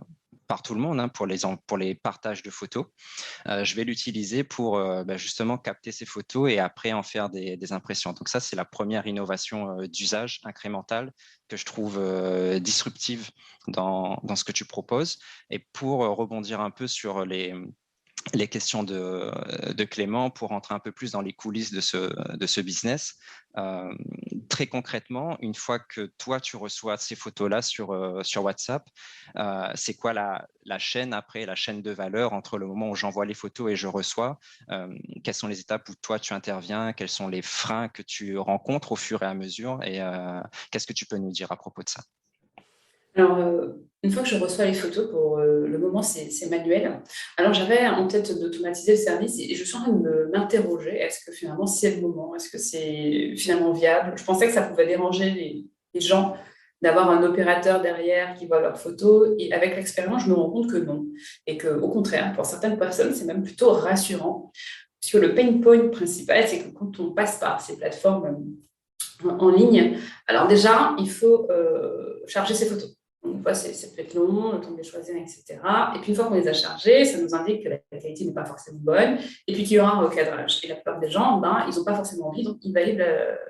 par tout le monde pour les partages de photos. Je vais l'utiliser pour justement capter ces photos et après en faire des impressions. Donc ça, c'est la première innovation d'usage incrémentale que je trouve disruptive dans ce que tu proposes. Et pour rebondir un peu sur les questions de Clément, pour rentrer un peu plus dans les coulisses de ce business. Très concrètement, une fois que toi, tu reçois ces photos-là sur WhatsApp, c'est quoi la chaîne après, la chaîne de valeur entre le moment où j'envoie les photos et je reçois? Quelles sont les étapes où toi, tu interviens? Quels sont les freins que tu rencontres au fur et à mesure? Et qu'est-ce que tu peux nous dire à propos de ça? Alors, une fois que je reçois les photos, pour le moment, c'est manuel. Alors, j'avais en tête d'automatiser le service et je suis en train de m'interroger. Est-ce que finalement, c'est le moment? Est-ce que c'est finalement viable? Je pensais que ça pouvait déranger les gens d'avoir un opérateur derrière qui voit leurs photos. Et avec l'expérience, je me rends compte que non. Et qu'au contraire, pour certaines personnes, c'est même plutôt rassurant. Puisque le pain point principal, c'est que quand on passe par ces plateformes en ligne, alors déjà, il faut charger ses photos. Donc, une fois, ça peut être long, le temps de les choisir, etc. Et puis, une fois qu'on les a chargés, ça nous indique que la qualité n'est pas forcément bonne et puis qu'il y aura un recadrage. Et la plupart des gens, ils n'ont pas forcément envie, donc ils valident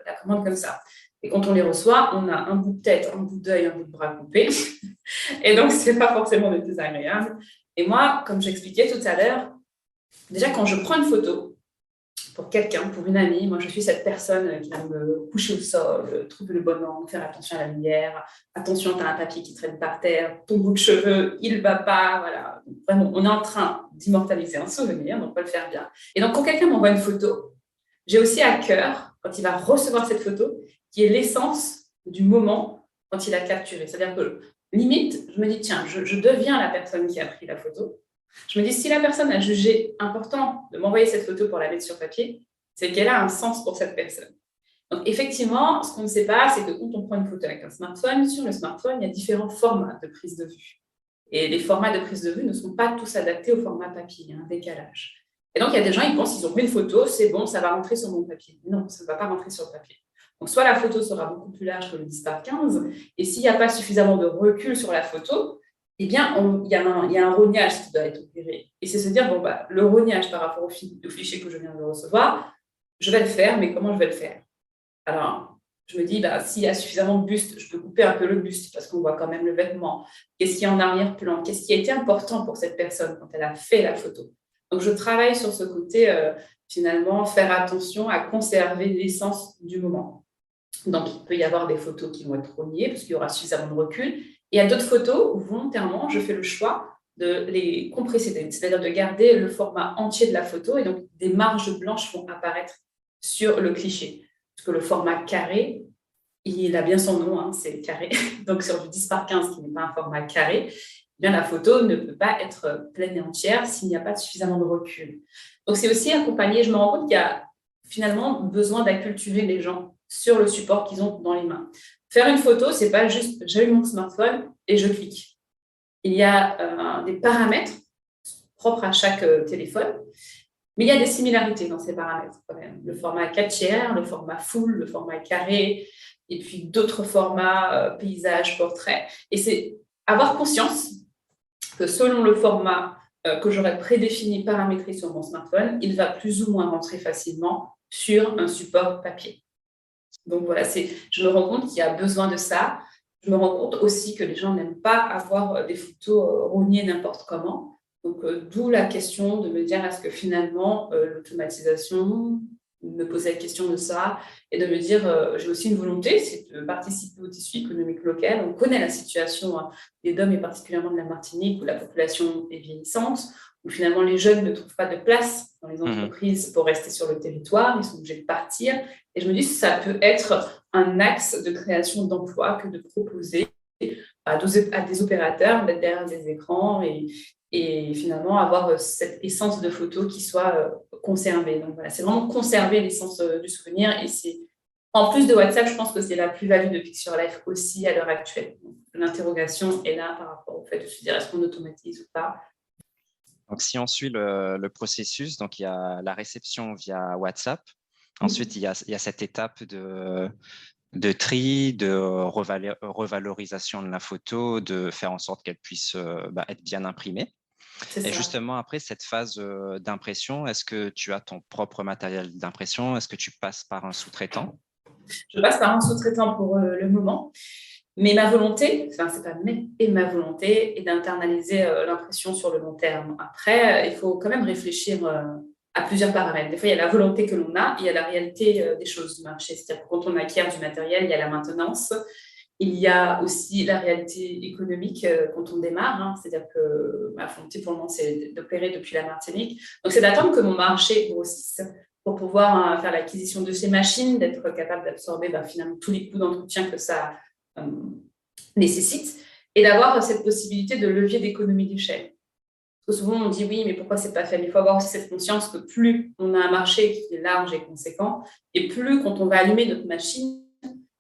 la commande comme ça. Et quand on les reçoit, on a un bout de tête, un bout d'œil, un bout de bras coupé. Et donc, ce n'est pas forcément le plus agréable. Et moi, comme j'expliquais tout à l'heure, déjà, quand je prends une photo, pour quelqu'un, pour une amie, moi je suis cette personne qui va me coucher au sol, trouver le bon angle, faire attention à la lumière, attention, tu as un papier qui traîne par terre, ton bout de cheveux, il ne va pas, voilà. Donc, vraiment, on est en train d'immortaliser un souvenir, donc on va le faire bien. Et donc quand quelqu'un m'envoie une photo, j'ai aussi à cœur, quand il va recevoir cette photo, qui est l'essence du moment quand il a capturé. C'est-à-dire que limite, je me dis, tiens, je deviens la personne qui a pris la photo. Je me dis, si la personne a jugé important de m'envoyer cette photo pour la mettre sur papier, c'est qu'elle a un sens pour cette personne. Donc, effectivement, ce qu'on ne sait pas, c'est que quand on prend une photo avec un smartphone, sur le smartphone, il y a différents formats de prise de vue. Et les formats de prise de vue ne sont pas tous adaptés au format papier, il y a un décalage. Et donc, il y a des gens, ils pensent qu'ils ont pris une photo, c'est bon, ça va rentrer sur mon papier. Non, ça ne va pas rentrer sur le papier. Donc, soit la photo sera beaucoup plus large que le 10x15, et s'il n'y a pas suffisamment de recul sur la photo, eh bien, il y a un rognage qui doit être opéré. Et c'est se dire, le rognage par rapport au fichier que je viens de recevoir, je vais le faire, mais comment je vais le faire? Alors, je me dis, s'il y a suffisamment de buste, je peux couper un peu le buste parce qu'on voit quand même le vêtement. Qu'est-ce qui est en arrière-plan? Qu'est-ce qui a été important pour cette personne quand elle a fait la photo? Donc, je travaille sur ce côté, finalement, faire attention à conserver l'essence du moment. Donc, il peut y avoir des photos qui vont être rognées parce qu'il y aura suffisamment de recul. Et il y a d'autres photos où volontairement, je fais le choix de les compresser, c'est-à-dire de garder le format entier de la photo et donc des marges blanches vont apparaître sur le cliché. Parce que le format carré, il a bien son nom, c'est carré. Donc sur du 10x15 qui n'est pas un format carré, eh bien la photo ne peut pas être pleine et entière s'il n'y a pas suffisamment de recul. Donc c'est aussi accompagné, je me rends compte qu'il y a finalement besoin d'acculturer les gens sur le support qu'ils ont dans les mains. Faire une photo, ce n'est pas juste j'allume mon smartphone et je clique. Il y a des paramètres propres à chaque téléphone, Mais il y a des similarités dans ces paramètres quand même. Le format 4 tiers, le format full, le format carré, et puis d'autres formats, paysage, portrait. Et c'est avoir conscience que selon le format que j'aurais prédéfini, paramétré sur mon smartphone, il va plus ou moins rentrer facilement sur un support papier. Donc voilà, je me rends compte qu'il y a besoin de ça. Je me rends compte aussi que les gens n'aiment pas avoir des photos rognées n'importe comment. Donc, d'où la question de me dire, est-ce que finalement, l'automatisation, me poser la question de ça et de me dire, j'ai aussi une volonté, c'est de participer au tissu économique local. On connaît la situation des DOM et particulièrement de la Martinique où la population est vieillissante, où finalement les jeunes ne trouvent pas de place dans les entreprises pour rester sur le territoire, ils sont obligés de partir. Et je me dis que ça peut être un axe de création d'emplois que de proposer à des opérateurs d'être derrière des écrans et finalement avoir cette essence de photo qui soit conservée. Donc voilà, c'est vraiment conserver l'essence du souvenir et c'est en plus de WhatsApp, je pense que c'est la plus-value de Picture-Life aussi à l'heure actuelle. Donc, l'interrogation est là par rapport au fait de se dire est-ce qu'on automatise ou pas. Donc, si on suit le processus, donc il y a la réception via WhatsApp. Ensuite, il y a cette étape de tri, de revalorisation de la photo, de faire en sorte qu'elle puisse être bien imprimée. Et justement, après cette phase d'impression, est-ce que tu as ton propre matériel d'impression? Est-ce que tu passes par un sous-traitant? Je passe par un sous-traitant pour le moment. Mais ma volonté, c'est pas ma volonté est d'internaliser l'impression sur le long terme. Après, il faut quand même réfléchir à plusieurs paramètres. Des fois, il y a la volonté que l'on a, il y a la réalité des choses du marché. C'est-à-dire que quand on acquiert du matériel, il y a la maintenance. Il y a aussi la réalité économique quand on démarre. C'est-à-dire que ma volonté pour le moment, c'est d'opérer depuis la Martinique. Donc, c'est d'attendre que mon marché grossisse pour pouvoir faire l'acquisition de ces machines, d'être capable d'absorber finalement tous les coûts d'entretien que ça nécessite et d'avoir cette possibilité de levier d'économie d'échelle. Parce que souvent, on dit oui, mais pourquoi c'est pas fait? Mais il faut avoir aussi cette conscience que plus on a un marché qui est large et conséquent, et plus quand on va allumer notre machine,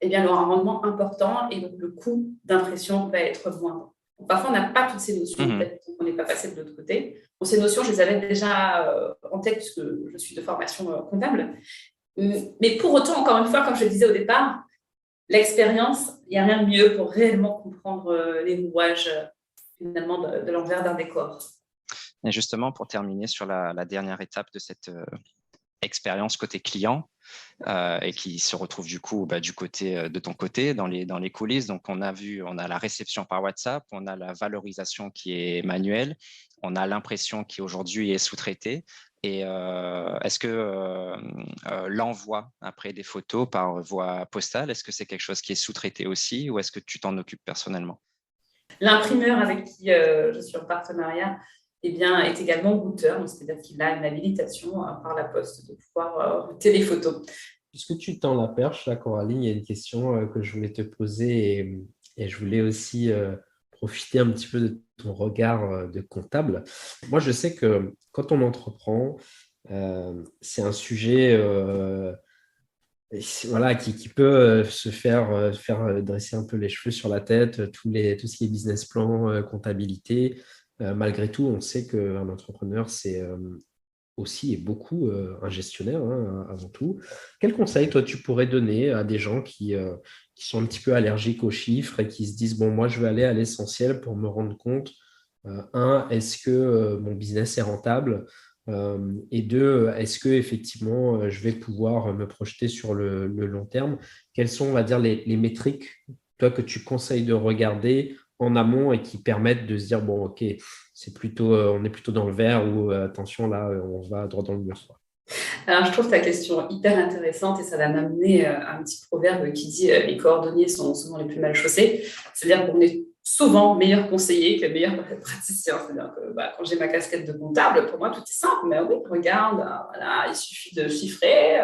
eh bien, elle aura un rendement important et donc le coût d'impression va être moindre. Donc, parfois, on n'a pas toutes ces notions, peut-être qu'on n'est pas passé de l'autre côté. Bon, ces notions, je les avais déjà en tête puisque je suis de formation comptable. Mais pour autant, encore une fois, comme je le disais au départ, l'expérience, il n'y a rien de mieux pour réellement comprendre les rouages finalement de l'envers d'un décor. Et justement, pour terminer sur la dernière étape de cette expérience côté client et qui se retrouve du coup du côté de ton côté dans les coulisses. Donc, on a la réception par WhatsApp, on a la valorisation qui est manuelle, on a l'impression qui aujourd'hui est sous-traitée. Et est-ce que l'envoi après des photos par voie postale, est-ce que c'est quelque chose qui est sous-traité aussi ou est-ce que tu t'en occupes personnellement? L'imprimeur avec qui je suis en partenariat est également routeur, c'est-à-dire qu'il a une habilitation par la poste de pouvoir router les photos. Puisque tu tends la perche, là, Coraline, il y a une question que je voulais te poser et je voulais aussi profiter un petit peu de ton regard de comptable. Moi, je sais que quand on entreprend, c'est un sujet qui peut se faire dresser un peu les cheveux sur la tête, tout ce qui est business plan, comptabilité. Malgré tout, on sait qu'un entrepreneur, c'est aussi et beaucoup un gestionnaire avant tout. Quel conseil, toi, tu pourrais donner à des gens qui sont un petit peu allergiques aux chiffres et qui se disent, bon, moi, je vais aller à l'essentiel pour me rendre compte, est-ce que mon business est rentable? Et deux, est-ce que effectivement je vais pouvoir me projeter sur le long terme? Quelles sont, on va dire, les métriques, toi, que tu conseilles de regarder en amont et qui permettent de se dire, bon, ok, on est plutôt dans le vert ou attention, là, on va droit dans le mur. Alors, je trouve ta question hyper intéressante et ça va m'amener à un petit proverbe qui dit les cordonniers sont souvent les plus mal chaussés. C'est-à-dire qu'on est souvent meilleur conseiller que meilleur praticien. C'est-à-dire que quand j'ai ma casquette de comptable, pour moi, tout est simple. Mais oui, regarde, voilà, il suffit de chiffrer.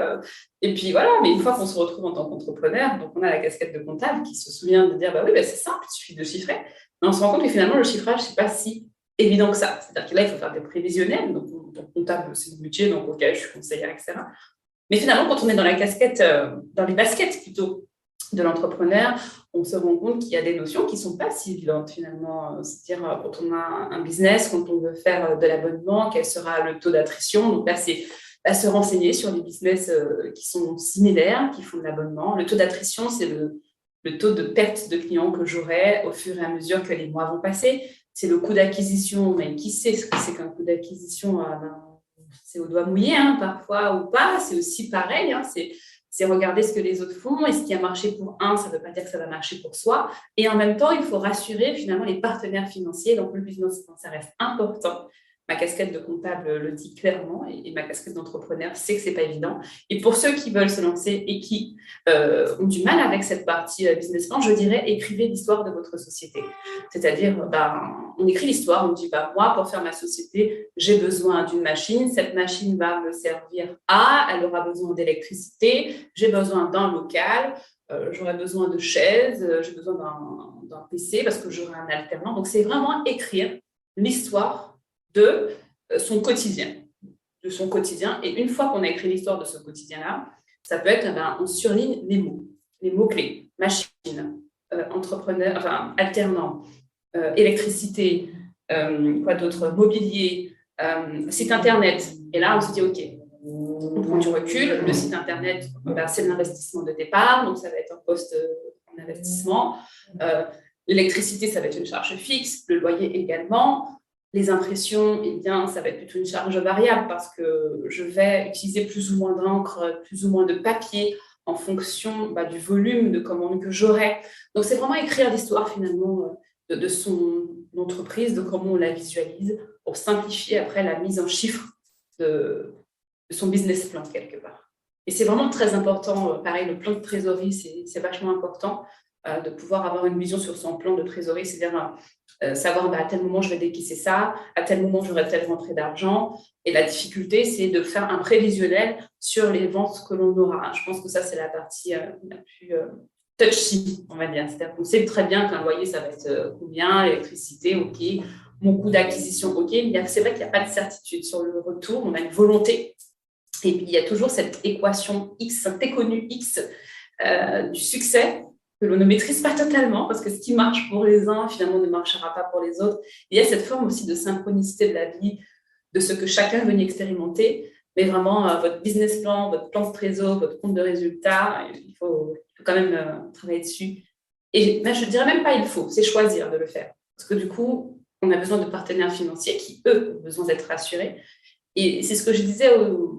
Et puis voilà, mais une fois qu'on se retrouve en tant qu'entrepreneur, donc on a la casquette de comptable qui se souvient de dire, c'est simple, il suffit de chiffrer. Mais on se rend compte que finalement, le chiffrage, c'est pas si évident que ça. C'est-à-dire que là, il faut faire des prévisionnels. Donc comptable, c'est mon budget, donc ok, je suis conseillère, etc. Mais finalement, quand on est dans la casquette, dans les baskets plutôt de l'entrepreneur, on se rend compte qu'il y a des notions qui ne sont pas si évidentes finalement. C'est-à-dire quand on a un business, quand on veut faire de l'abonnement, quel sera le taux d'attrition. Donc là, c'est se renseigner sur les business qui sont similaires, qui font de l'abonnement. Le taux d'attrition, c'est le taux de perte de clients que j'aurai au fur et à mesure que les mois vont passer. C'est le coût d'acquisition, mais qui sait ce que c'est qu'un coût d'acquisition? C'est au doigt mouillé, parfois ou pas. C'est aussi pareil, c'est regarder ce que les autres font et ce qui a marché pour un, ça ne veut pas dire que ça va marcher pour soi. Et en même temps, il faut rassurer finalement les partenaires financiers. Donc, le business, ça reste important. Ma casquette de comptable le dit clairement et ma casquette d'entrepreneur sait que ce n'est pas évident. Et pour ceux qui veulent se lancer et qui ont du mal avec cette partie business plan, je dirais écrivez l'histoire de votre société. C'est-à-dire, on écrit l'histoire, on dit, moi, pour faire ma société, j'ai besoin d'une machine. Cette machine va me servir à, elle aura besoin d'électricité, j'ai besoin d'un local, j'aurai besoin de chaises, j'ai besoin d'un PC parce que j'aurai un alternant. Donc, c'est vraiment écrire l'histoire de son quotidien. Et une fois qu'on a écrit l'histoire de ce quotidien-là, ça peut être, on surligne les mots-clés, machine, entrepreneur, alternant, électricité, quoi d'autre, mobilier, site internet. Et là, on se dit, OK, on prend du recul. Le site internet, c'est l'investissement de départ, donc ça va être un poste en investissement. L'électricité, ça va être une charge fixe, le loyer également. Les impressions, ça va être plutôt une charge variable parce que je vais utiliser plus ou moins d'encre, plus ou moins de papier en fonction du volume de commandes que j'aurai. Donc, c'est vraiment écrire l'histoire finalement de son entreprise, de comment on la visualise pour simplifier après la mise en chiffres de son business plan quelque part. Et c'est vraiment très important. Pareil, le plan de trésorerie, c'est vachement important de pouvoir avoir une vision sur son plan de trésorerie, c'est-à-dire savoir à tel moment je vais décaisser ça, à tel moment j'aurai telle rentrée d'argent. Et la difficulté, c'est de faire un prévisionnel sur les ventes que l'on aura. Je pense que ça, c'est la partie la plus touchy, on va dire. C'est-à-dire qu'on sait très bien qu'un loyer, ça va être combien, l'électricité, OK, mon coût d'acquisition, OK, mais c'est vrai qu'il n'y a pas de certitude sur le retour, on a une volonté. Et puis, il y a toujours cette équation X, cette économe X du succès que l'on ne maîtrise pas totalement, parce que ce qui marche pour les uns, finalement, ne marchera pas pour les autres. Il y a cette forme aussi de synchronicité de la vie, de ce que chacun veut expérimenter, mais vraiment, votre business plan, votre plan de trésor, votre compte de résultats, il faut quand même travailler dessus. Et je ne dirais même pas il faut, c'est choisir de le faire. Parce que du coup, on a besoin de partenaires financiers qui, eux, ont besoin d'être rassurés. Et c'est ce que je disais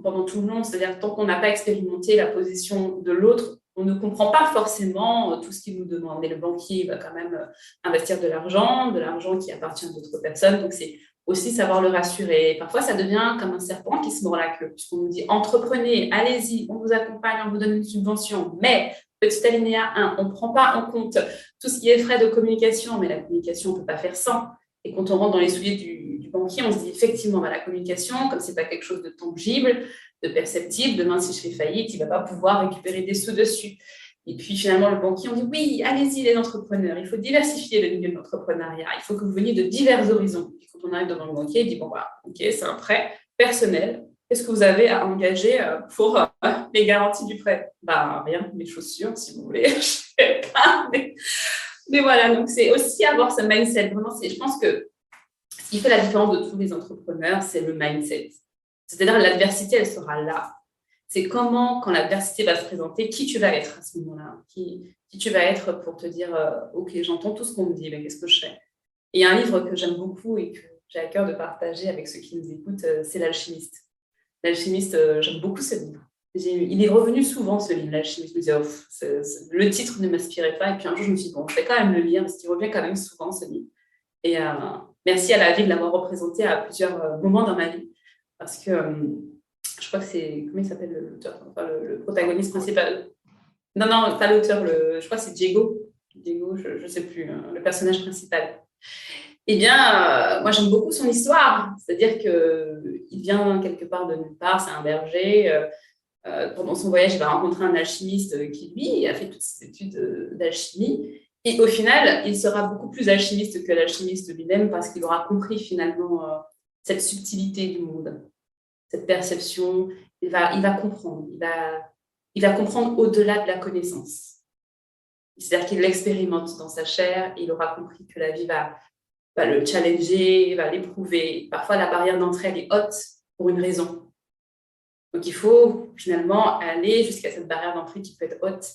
pendant tout le long, c'est-à-dire tant qu'on n'a pas expérimenté la position de l'autre, on ne comprend pas forcément tout ce qu'il nous demande. Mais le banquier va quand même investir de l'argent qui appartient à d'autres personnes. Donc, c'est aussi savoir le rassurer. Parfois, ça devient comme un serpent qui se mord la queue, puisqu'on nous dit « entreprenez, allez-y, on vous accompagne, on vous donne une subvention, mais… » Petit alinéa 1, on ne prend pas en compte tout ce qui est frais de communication, mais la communication, on ne peut pas faire sans. Et quand on rentre dans les souliers du banquier, on se dit effectivement, la communication, comme ce n'est pas quelque chose de tangible, de perceptible, demain, si je fais faillite, il ne va pas pouvoir récupérer des sous dessus. Et puis finalement, le banquier, on dit oui, allez-y les entrepreneurs, il faut diversifier le milieu de l'entrepreneuriat, il faut que vous veniez de divers horizons. Et quand on arrive devant le banquier, il dit bon, ok, c'est un prêt personnel. Qu'est-ce que vous avez à engager pour les garanties du prêt? Rien, mes chaussures, si vous voulez. Je sais pas, mais voilà, donc c'est aussi avoir ce mindset. Vraiment, je pense que ce qui fait la différence de tous les entrepreneurs, c'est le mindset. C'est-à-dire l'adversité, elle sera là. C'est comment, quand l'adversité va se présenter, qui tu vas être à ce moment-là, qui tu vas être pour te dire ok, j'entends tout ce qu'on me dit, mais qu'est-ce que je fais? Et il y a un livre que j'aime beaucoup et que j'ai à cœur de partager avec ceux qui nous écoutent, c'est L'Alchimiste. L'Alchimiste, j'aime beaucoup ce livre. Il est revenu souvent, ce livre, L'Alchimiste. Je me disais, le titre ne m'inspirait pas. Et puis un jour, je me suis dit, bon, je vais quand même le lire, parce qu'il revient quand même souvent, ce livre. Et merci à la vie de l'avoir représenté à plusieurs moments dans ma vie. Parce que je crois que c'est… Comment il s'appelle l'auteur? Enfin, le protagoniste principal. Non, pas l'auteur. Je crois que c'est Diego. Diego, je ne sais plus, le personnage principal. Eh bien, moi, j'aime beaucoup son histoire. C'est-à-dire qu'il vient quelque part de nulle part, c'est un berger. Pendant son voyage, il va rencontrer un alchimiste qui, lui, a fait toutes ses études d'alchimie. Et au final, il sera beaucoup plus alchimiste que l'alchimiste lui-même parce qu'il aura compris finalement cette subtilité du monde, cette perception. Il va comprendre. Il va comprendre au-delà de la connaissance. C'est-à-dire qu'il l'expérimente dans sa chair, et il aura compris que la vie va le challenger, va l'éprouver. Parfois, la barrière d'entrée, elle est haute pour une raison. Donc, il faut finalement aller jusqu'à cette barrière d'entrée qui peut être haute,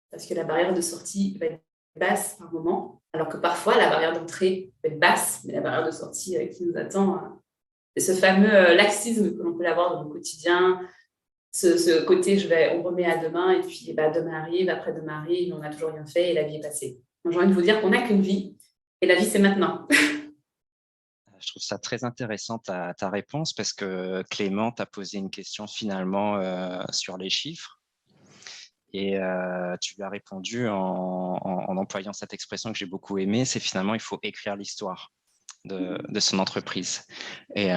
parce que la barrière de sortie va être basse par moment, alors que parfois, la barrière d'entrée peut être basse, mais la barrière de sortie qui nous attend, c'est ce fameux laxisme que l'on peut avoir dans le quotidien, ce côté on remet à demain, et puis demain arrive, après-demain arrive, on n'a toujours rien fait et la vie est passée. Donc, j'ai envie de vous dire qu'on n'a qu'une vie, et la vie, c'est maintenant. Je trouve ça très intéressant ta réponse, parce que Clément t'a posé une question finalement sur les chiffres, et tu lui as répondu en employant cette expression que j'ai beaucoup aimée, c'est finalement il faut écrire l'histoire de son entreprise. Et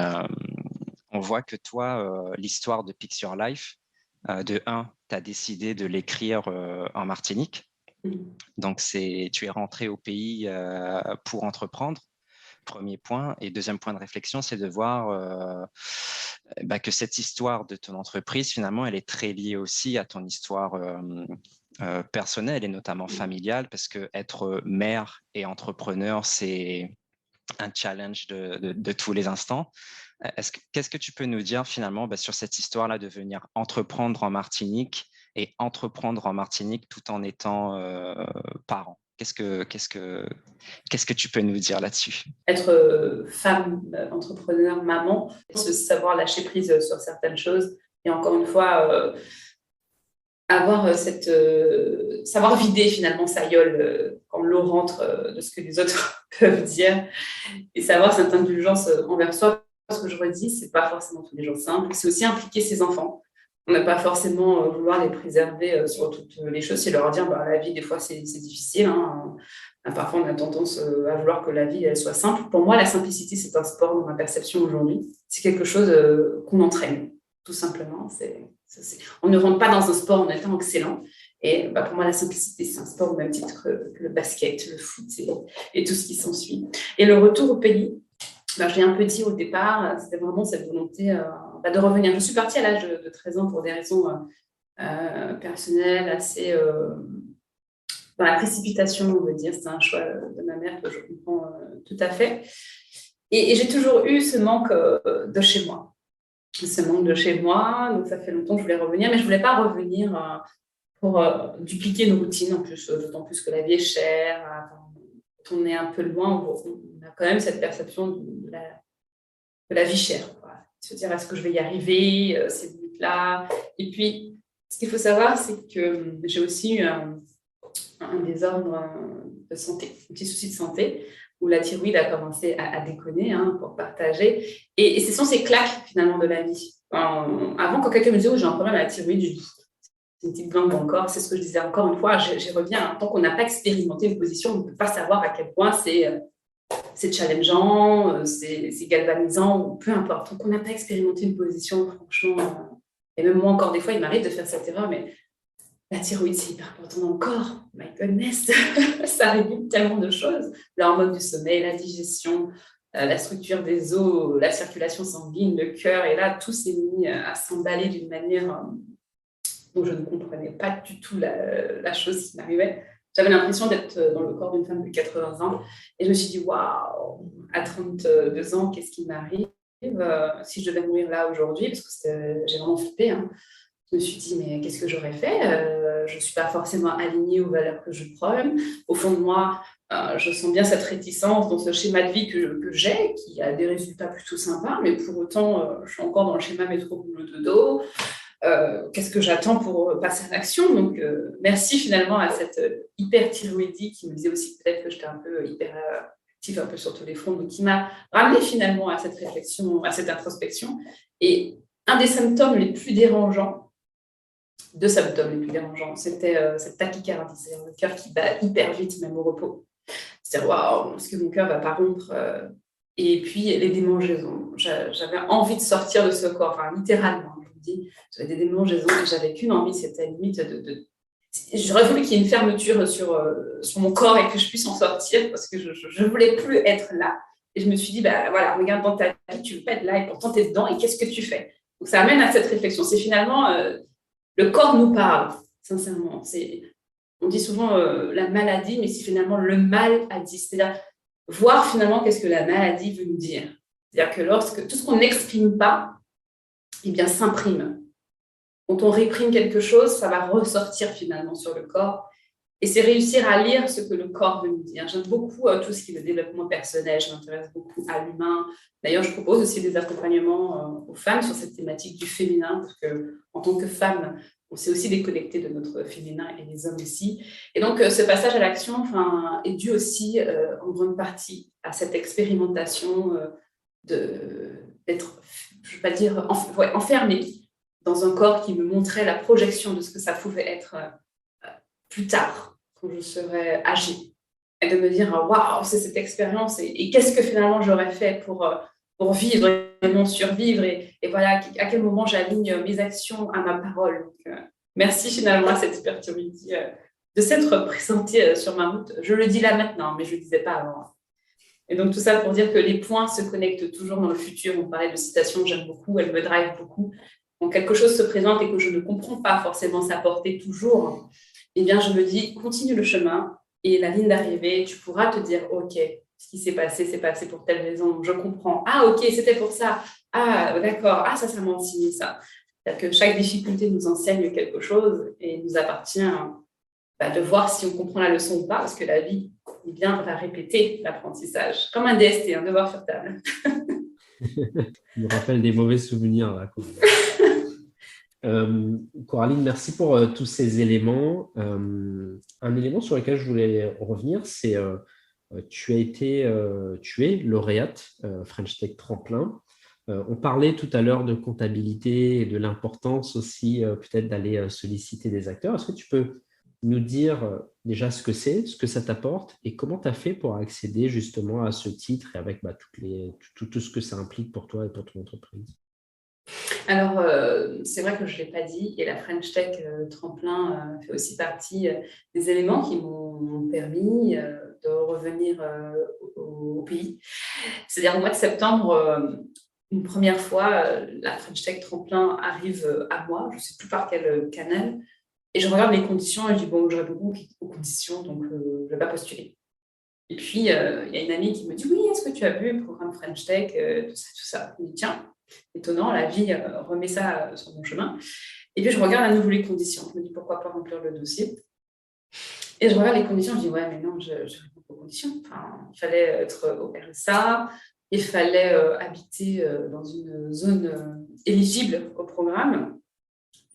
on voit que toi, l'histoire de Pick Your Life, tu as décidé de l'écrire en Martinique. Donc, tu es rentré au pays pour entreprendre, premier point. Et deuxième point de réflexion, c'est de voir que cette histoire de ton entreprise, finalement, elle est très liée aussi à ton histoire personnelle et notamment familiale, parce que être mère et entrepreneur, c'est un challenge de tous les instants. Qu'est-ce que tu peux nous dire finalement sur cette histoire-là de venir entreprendre en Martinique et entreprendre en Martinique tout en étant parent? Qu'est-ce que tu peux nous dire là-dessus? Être femme, entrepreneur, maman, savoir lâcher prise sur certaines choses, et encore une fois, avoir savoir vider finalement sa gueule quand l'eau rentre de ce que les autres peuvent dire, et savoir cette indulgence envers soi. Ce que je redis, c'est pas forcément tous les jours simple, c'est aussi impliquer ses enfants. On n'a pas forcément vouloir les préserver sur toutes les choses, c'est leur dire la vie des fois c'est difficile, hein. Parfois on a tendance à vouloir que la vie elle soit simple. Pour moi, la simplicité, c'est un sport dans ma perception aujourd'hui, c'est quelque chose qu'on entraîne tout simplement. On ne rentre pas dans un sport en étant excellent. Et pour moi, la simplicité, c'est un sport au même titre que le basket, le foot et tout ce qui s'ensuit. Et le retour au pays, je l'ai un peu dit au départ, c'était vraiment cette volonté de revenir. Je suis partie à l'âge de 13 ans pour des raisons personnelles, assez dans la précipitation, on veut dire. C'est un choix de ma mère que je comprends tout à fait. Et j'ai toujours eu ce manque de chez moi. Donc ça fait longtemps que je voulais revenir, mais je ne voulais pas revenir pour dupliquer une routine, en plus, d'autant plus que la vie est chère. Quand on est un peu loin, on a quand même cette perception de la vie chère, quoi. Se dire, est-ce que je vais y arriver, ces limites-là. Et puis, ce qu'il faut savoir, c'est que j'ai aussi eu un désordre de santé, un petit souci de santé, où la thyroïde a commencé à déconner, pour partager. Et ce sont ces claques, finalement, de la vie. Avant, quand quelqu'un me disait, j'ai un problème à la thyroïde, je dis, c'est une petite glande encore. C'est ce que je disais encore une fois, j'y reviens. Tant qu'on n'a pas expérimenté une position, on ne peut pas savoir à quel point c'est challengeant, c'est galvanisant, ou peu importe. Tant qu'on n'a pas expérimenté une position, franchement, et même moi encore des fois, il m'arrive de faire cette erreur, mais la thyroïde, c'est hyper important dans le corps. My goodness, ça régule tellement de choses. L'hormone du sommeil, la digestion, la structure des os, la circulation sanguine, le cœur. Et là, tout s'est mis à s'emballer d'une manière dont je ne comprenais pas du tout la chose qui m'arrivait. J'avais l'impression d'être dans le corps d'une femme de 80 ans. Et je me suis dit, waouh, à 32 ans, qu'est-ce qui m'arrive si je devais mourir là aujourd'hui? Parce que j'ai vraiment flippé, Je me suis dit, mais qu'est-ce que j'aurais fait? Je ne suis pas forcément alignée aux valeurs que je prône. Au fond de moi, je sens bien cette réticence dans ce schéma de vie que j'ai, qui a des résultats plutôt sympas, mais pour autant, je suis encore dans le schéma métro boulot dodo. Qu'est-ce que j'attends pour passer à l'action? Donc, merci finalement à cette hyperthyroïdie qui me disait aussi peut-être que j'étais un peu hyperactive un peu sur tous les fronts, donc qui m'a ramené finalement à cette réflexion, à cette introspection. Et un des symptômes les plus dérangeants, c'était cette tachycardie, c'est-à-dire le cœur qui bat hyper vite, même au repos. C'est-à-dire, waouh, est-ce que mon cœur ne va pas rompre? Et puis, les démangeaisons. J'avais envie de sortir de ce corps, littéralement, je vous dis. J'avais des démangeaisons et j'avais qu'une envie, c'était limite J'aurais voulu qu'il y ait une fermeture sur mon corps et que je puisse en sortir parce que je ne voulais plus être là. Et je me suis dit, voilà, regarde dans ta vie, tu ne veux pas être là et pourtant tu es dedans et qu'est-ce que tu fais? Donc, ça amène à cette réflexion. C'est finalement, le corps nous parle, sincèrement. on dit souvent la maladie, mais c'est finalement le mal a dit. C'est-à-dire voir finalement qu'est-ce que la maladie veut nous dire. C'est-à-dire que lorsque tout ce qu'on n'exprime pas, eh bien, s'imprime. Quand on réprime quelque chose, ça va ressortir finalement sur le corps. Et c'est réussir à lire ce que le corps veut nous dire. J'aime beaucoup tout ce qui est le développement personnel. Je m'intéresse beaucoup à l'humain. D'ailleurs, je propose aussi des accompagnements aux femmes sur cette thématique du féminin, parce qu'en tant que femme, on s'est aussi déconnecté de notre féminin et les hommes aussi. Et donc, ce passage à l'action est dû aussi en grande partie à cette expérimentation d'être, je ne vais pas dire enfermée dans un corps qui me montrait la projection de ce que ça pouvait être plus tard, quand je serai âgée, et de me dire waouh, c'est cette expérience et qu'est-ce que finalement j'aurais fait pour vivre et non survivre et voilà, à quel moment j'aligne mes actions à ma parole. Donc, merci finalement à cette spiritualité de s'être présentée sur ma route. Je le dis là maintenant, mais je ne le disais pas avant. Et donc tout ça pour dire que les points se connectent toujours dans le futur. On parlait de citations, j'aime beaucoup, elles me drive beaucoup. Quand quelque chose se présente et que je ne comprends pas forcément sa portée toujours, eh bien, je me dis, continue le chemin et la ligne d'arrivée, tu pourras te dire, OK, ce qui s'est passé, c'est passé pour telle raison, je comprends. Ah, OK, c'était pour ça. Ah, d'accord. Ah, ça m'a enseigné ça. C'est-à-dire que chaque difficulté nous enseigne quelque chose et il nous appartient de voir si on comprend la leçon ou pas, parce que la vie, eh bien, va répéter l'apprentissage, comme un DST, un devoir sur table. Il me rappelle des mauvais souvenirs, là. Coraline, merci pour tous ces éléments. Un élément sur lequel je voulais revenir, c'est tu es lauréate French Tech Tremplin. On parlait tout à l'heure de comptabilité et de l'importance aussi peut-être d'aller solliciter des acteurs. Est-ce que tu peux nous dire déjà ce que c'est, ce que ça t'apporte et comment tu as fait pour accéder justement à ce titre et avec tout ce que ça implique pour toi et pour ton entreprise? Alors, c'est vrai que je ne l'ai pas dit, et la French Tech Tremplin fait aussi partie des éléments qui m'ont permis de revenir au pays. C'est-à-dire au mois de septembre, une première fois, la French Tech Tremplin arrive à moi, je ne sais plus par quel canal, et je regarde les conditions et je dis, bon, j'aurais beaucoup aux conditions, donc je ne vais pas postuler. Et puis, il y a une amie qui me dit, oui, est-ce que tu as vu le programme French Tech, tout ça. Je me dis, tiens, étonnant, la vie remet ça sur mon chemin. Et puis, je regarde à nouveau les conditions. Je me dis, pourquoi pas remplir le dossier? Et je regarde les conditions, je dis, ouais, mais non, je réponds pas aux conditions. Enfin, il fallait être au RSA, il fallait habiter dans une zone éligible au programme.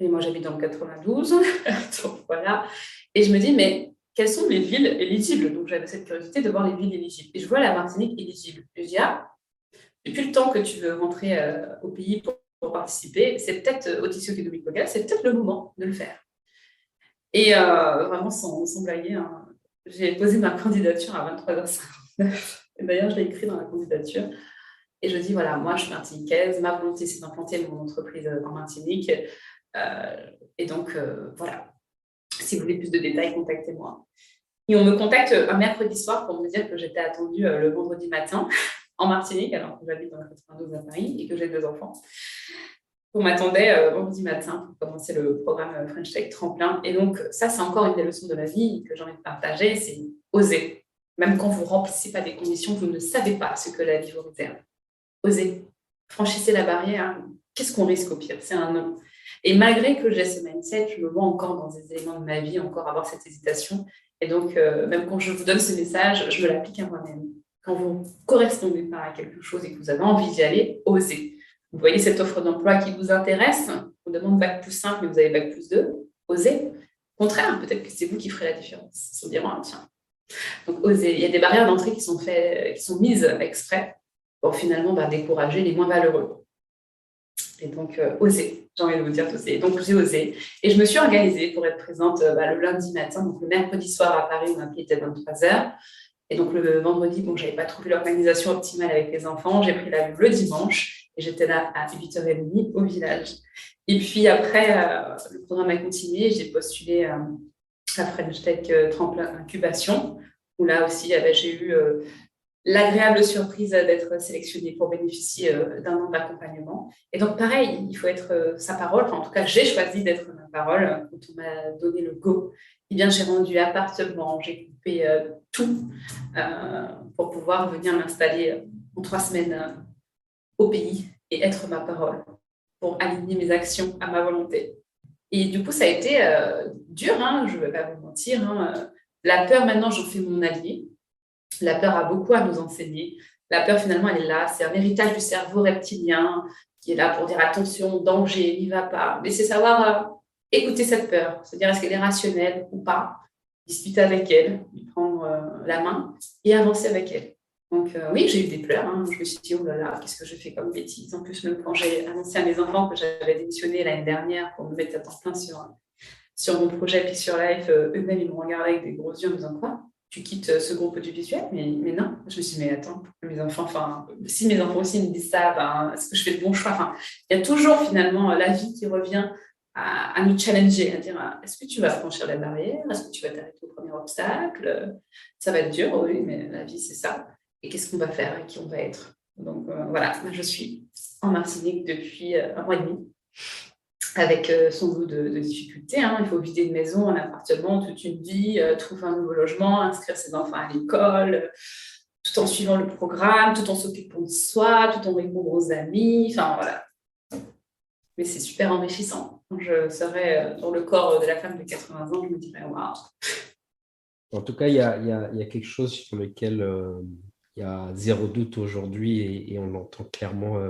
Et moi, j'habite dans le 92, donc voilà. Et je me dis, mais quelles sont les villes éligibles? Donc, j'avais cette curiosité de voir les villes éligibles. Et je vois la Martinique éligible. Je dis, ah, depuis le temps que tu veux rentrer au pays pour participer, c'est peut-être audition économique locale, c'est peut-être le moment de le faire. Et vraiment, sans blaguer, hein, j'ai posé ma candidature à 23h59. Et d'ailleurs, je l'ai écrit dans la candidature. Et je dis, voilà, moi, je suis martiniquaise. Ma volonté, c'est d'implanter mon entreprise en Martinique. Et donc, voilà. Si vous voulez plus de détails, contactez-moi. Et on me contacte un mercredi soir pour me dire que j'étais attendue le vendredi matin en Martinique, alors que j'habite dans le 92 à Paris et que j'ai 2 enfants. On m'attendait vendredi matin pour commencer le programme French Tech Tremplin. Et donc, ça, c'est encore une des leçons de la vie que j'ai envie de partager, c'est oser. Même quand vous ne remplissez pas des conditions, vous ne savez pas ce que la vie vous réserve. Osez. Franchissez la barrière. Qu'est-ce qu'on risque au pire? C'est un non. Et malgré que j'ai ce mindset, je me vois encore dans des éléments de ma vie, encore avoir cette hésitation. Et donc, même quand je vous donne ce message, je me l'applique à moi-même. Quand vous ne correspondez pas à quelque chose et que vous avez envie d'y aller, osez. Vous voyez cette offre d'emploi qui vous intéresse, on demande Bac+5, mais vous avez Bac+2, osez. Au contraire, peut-être que c'est vous qui ferez la différence. Ils se diront, ah, tiens. Donc, osez. Il y a des barrières d'entrée qui sont mises exprès pour finalement décourager les moins valeureux. Et donc, osez. J'ai envie de vous dire oser. Donc, j'ai osé. Et je me suis organisée pour être présente le lundi matin. Donc, le mercredi soir à Paris, on m'a appelé à 23h. Et donc, le vendredi, je n'avais pas trouvé l'organisation optimale avec les enfants. J'ai pris l'avion le dimanche et j'étais là à 8h30 au village. Et puis après, le programme a continué. J'ai postulé à French Tech Tremplin Incubation, où là aussi, j'ai eu l'agréable surprise d'être sélectionnée pour bénéficier d'un an d'accompagnement. Et donc, pareil, il faut être sa parole. Enfin, en tout cas, j'ai choisi d'être ma parole. Quand on m'a donné le go, eh bien, j'ai rendu appartement, j'ai coupé tout pour pouvoir venir m'installer en 3 semaines au pays et être ma parole, pour aligner mes actions à ma volonté. Et du coup, ça a été dur, hein, je ne vais pas vous mentir. Hein. La peur, maintenant, j'en fais mon allié. La peur a beaucoup à nous enseigner. La peur, finalement, elle est là. C'est un héritage du cerveau reptilien qui est là pour dire attention, danger, n'y va pas. Mais c'est savoir écouter cette peur, se dire est-ce qu'elle est rationnelle ou pas, discuter avec elle, lui prendre la main et avancer avec elle. Donc oui, j'ai eu des pleurs. Hein. Je me suis dit, oh là là, qu'est-ce que j'ai fait comme bêtise. En plus, même quand j'ai annoncé à mes enfants que j'avais démissionné l'année dernière pour me mettre à temps plein sur mon projet Pics Your Life, eux-mêmes, ils m'ont regardé avec des gros yeux en me disant quoi ? Tu quittes ce groupe audiovisuel, mais non. Je me suis dit, mais attends, mes enfants, si mes enfants aussi me disent ça, est-ce que je fais le bon choix ? Il y a toujours finalement la vie qui revient à nous challenger, à dire, est-ce que tu vas franchir la barrière ? Est-ce que tu vas t'arrêter au premier obstacle ? Ça va être dur, oui, mais la vie, c'est ça. Et qu'est-ce qu'on va faire et qui on va être ? Donc voilà, je suis en Martinique depuis 1 mois et demi. Avec son lot de difficultés. Hein. Il faut vider une maison, un appartement, toute une vie, trouver un nouveau logement, inscrire ses enfants à l'école, tout en suivant le programme, tout en s'occupant de soi, tout en répondant aux amis. Enfin, voilà. Mais c'est super enrichissant. Quand je serais dans le corps de la femme de 80 ans, je me dirais waouh. En tout cas, il y a quelque chose sur lequel il y a zéro doute aujourd'hui et on l'entend clairement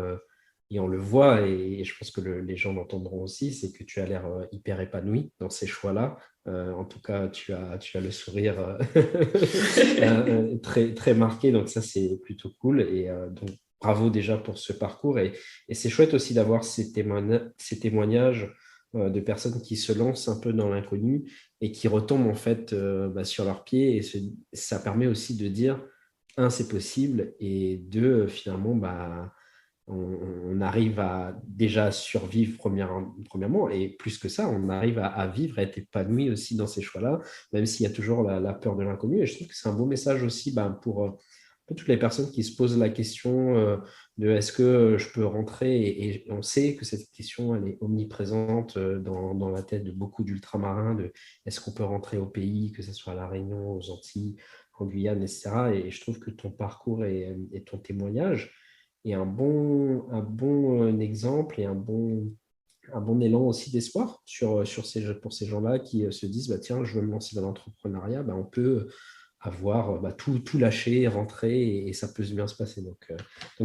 et on le voit, et je pense que les gens l'entendront aussi, c'est que tu as l'air hyper épanoui dans ces choix-là. En tout cas, tu as le sourire très, très marqué, donc ça, c'est plutôt cool. Et donc, bravo déjà pour ce parcours. Et c'est chouette aussi d'avoir ces témoignages de personnes qui se lancent un peu dans l'inconnu et qui retombent en fait sur leurs pieds. Et ça permet aussi de dire, un, c'est possible, et deux, finalement, on arrive à déjà survivre premièrement, et plus que ça, on arrive à vivre, à être épanoui aussi dans ces choix-là, même s'il y a toujours la peur de l'inconnu. Et je trouve que c'est un beau message aussi pour toutes les personnes qui se posent la question de est-ce que je peux rentrer, et on sait que cette question, elle est omniprésente dans la tête de beaucoup d'ultramarins, de est-ce qu'on peut rentrer au pays, que ce soit à La Réunion, aux Antilles, en Guyane, etc. Et je trouve que ton parcours et ton témoignage et un bon exemple et un bon élan aussi d'espoir pour ces gens-là qui se disent tiens, je veux me lancer dans l'entrepreneuriat, on peut avoir tout lâché, rentrer et ça peut bien se passer. Donc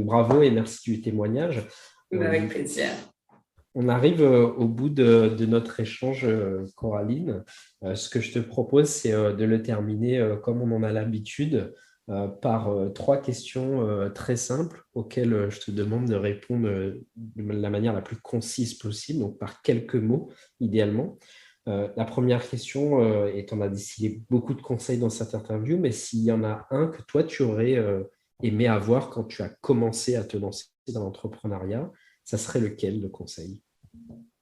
bravo et merci du témoignage. Avec plaisir. On arrive au bout de notre échange, Coraline. Ce que je te propose, c'est de le terminer comme on en a l'habitude, par 3 questions très simples auxquelles je te demande de répondre de la manière la plus concise possible, donc par quelques mots idéalement. La première question, et tu en as distillé beaucoup de conseils dans cette interview, mais s'il y en a un que toi tu aurais aimé avoir quand tu as commencé à te lancer dans l'entrepreneuriat, ça serait lequel, le conseil ?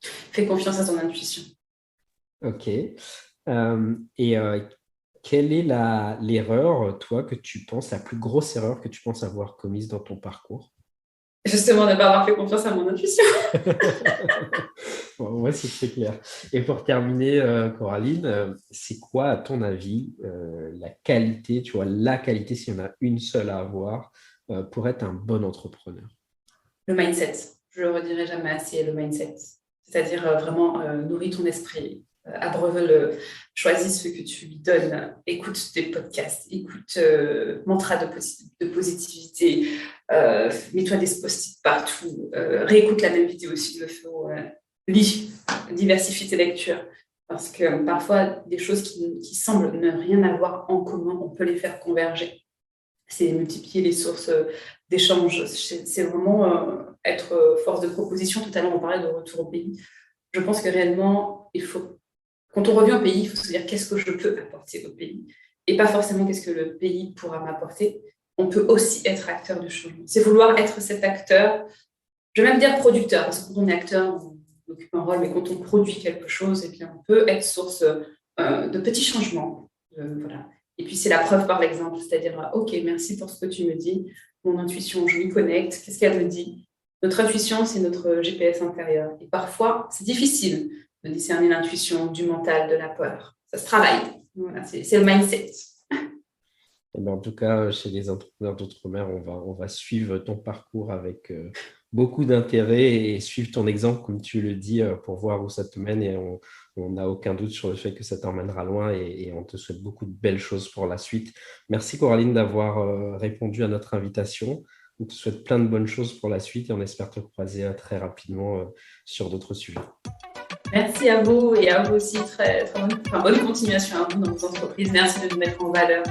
Fais confiance à ton intuition. Ok. Quelle est l'erreur, toi, que tu penses, la plus grosse erreur que tu penses avoir commise dans ton parcours ? Justement, ne pas avoir fait confiance à mon intuition. Bon, ouais, c'est très clair. Et pour terminer, Coraline, c'est quoi, à ton avis, la qualité, tu vois, la qualité, s'il y en a une seule à avoir, pour être un bon entrepreneur ? Le mindset. Je ne le redirai jamais assez, le mindset. C'est-à-dire vraiment nourris ton esprit, abreuve-le, choisis ce que tu lui donnes, écoute des podcasts, écoute mantra de positivité, mets-toi des post-it partout, réécoute la même vidéo s'il le faut, lis, diversifie tes lectures. Parce que parfois, des choses qui semblent ne rien avoir en commun, on peut les faire converger. C'est multiplier les sources d'échange. C'est vraiment être force de proposition. Tout à l'heure, on parlait de retour au pays. Je pense que réellement, quand on revient au pays, il faut se dire qu'est-ce que je peux apporter au pays et pas forcément qu'est-ce que le pays pourra m'apporter. On peut aussi être acteur du changement. C'est vouloir être cet acteur, je vais même dire producteur, parce que quand on est acteur, on occupe un rôle, mais quand on produit quelque chose, eh bien, on peut être source de petits changements. Voilà. Et puis, c'est la preuve par l'exemple, c'est-à-dire, OK, merci pour ce que tu me dis. Mon intuition, je m'y connecte. Qu'est-ce qu'elle me dit ? Notre intuition, c'est notre GPS intérieur. Et parfois, c'est difficile de discerner l'intuition, du mental, de la peur. Ça se travaille. Voilà, c'est le mindset. Eh ben, en tout cas, chez les entrepreneurs d'outre-mer, on va suivre ton parcours avec beaucoup d'intérêt et suivre ton exemple, comme tu le dis, pour voir où ça te mène. Et on n'a aucun doute sur le fait que ça t'emmènera loin et on te souhaite beaucoup de belles choses pour la suite. Merci Coraline d'avoir répondu à notre invitation. On te souhaite plein de bonnes choses pour la suite et on espère te croiser très rapidement sur d'autres sujets. Merci à vous et à vous aussi. Très bonne continuation à vous dans vos entreprises. Merci de nous mettre en valeur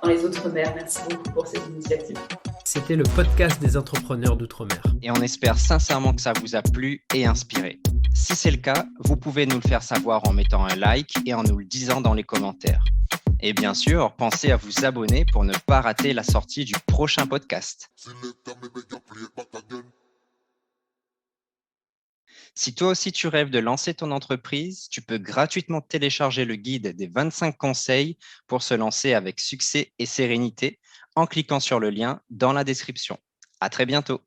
dans les Outre-mer. Merci beaucoup pour cette initiative. C'était le podcast des entrepreneurs d'outre-mer. Et on espère sincèrement que ça vous a plu et inspiré. Si c'est le cas, vous pouvez nous le faire savoir en mettant un like et en nous le disant dans les commentaires. Et bien sûr, pensez à vous abonner pour ne pas rater la sortie du prochain podcast. Si toi aussi tu rêves de lancer ton entreprise, tu peux gratuitement télécharger le guide des 25 conseils pour se lancer avec succès et sérénité en cliquant sur le lien dans la description. À très bientôt.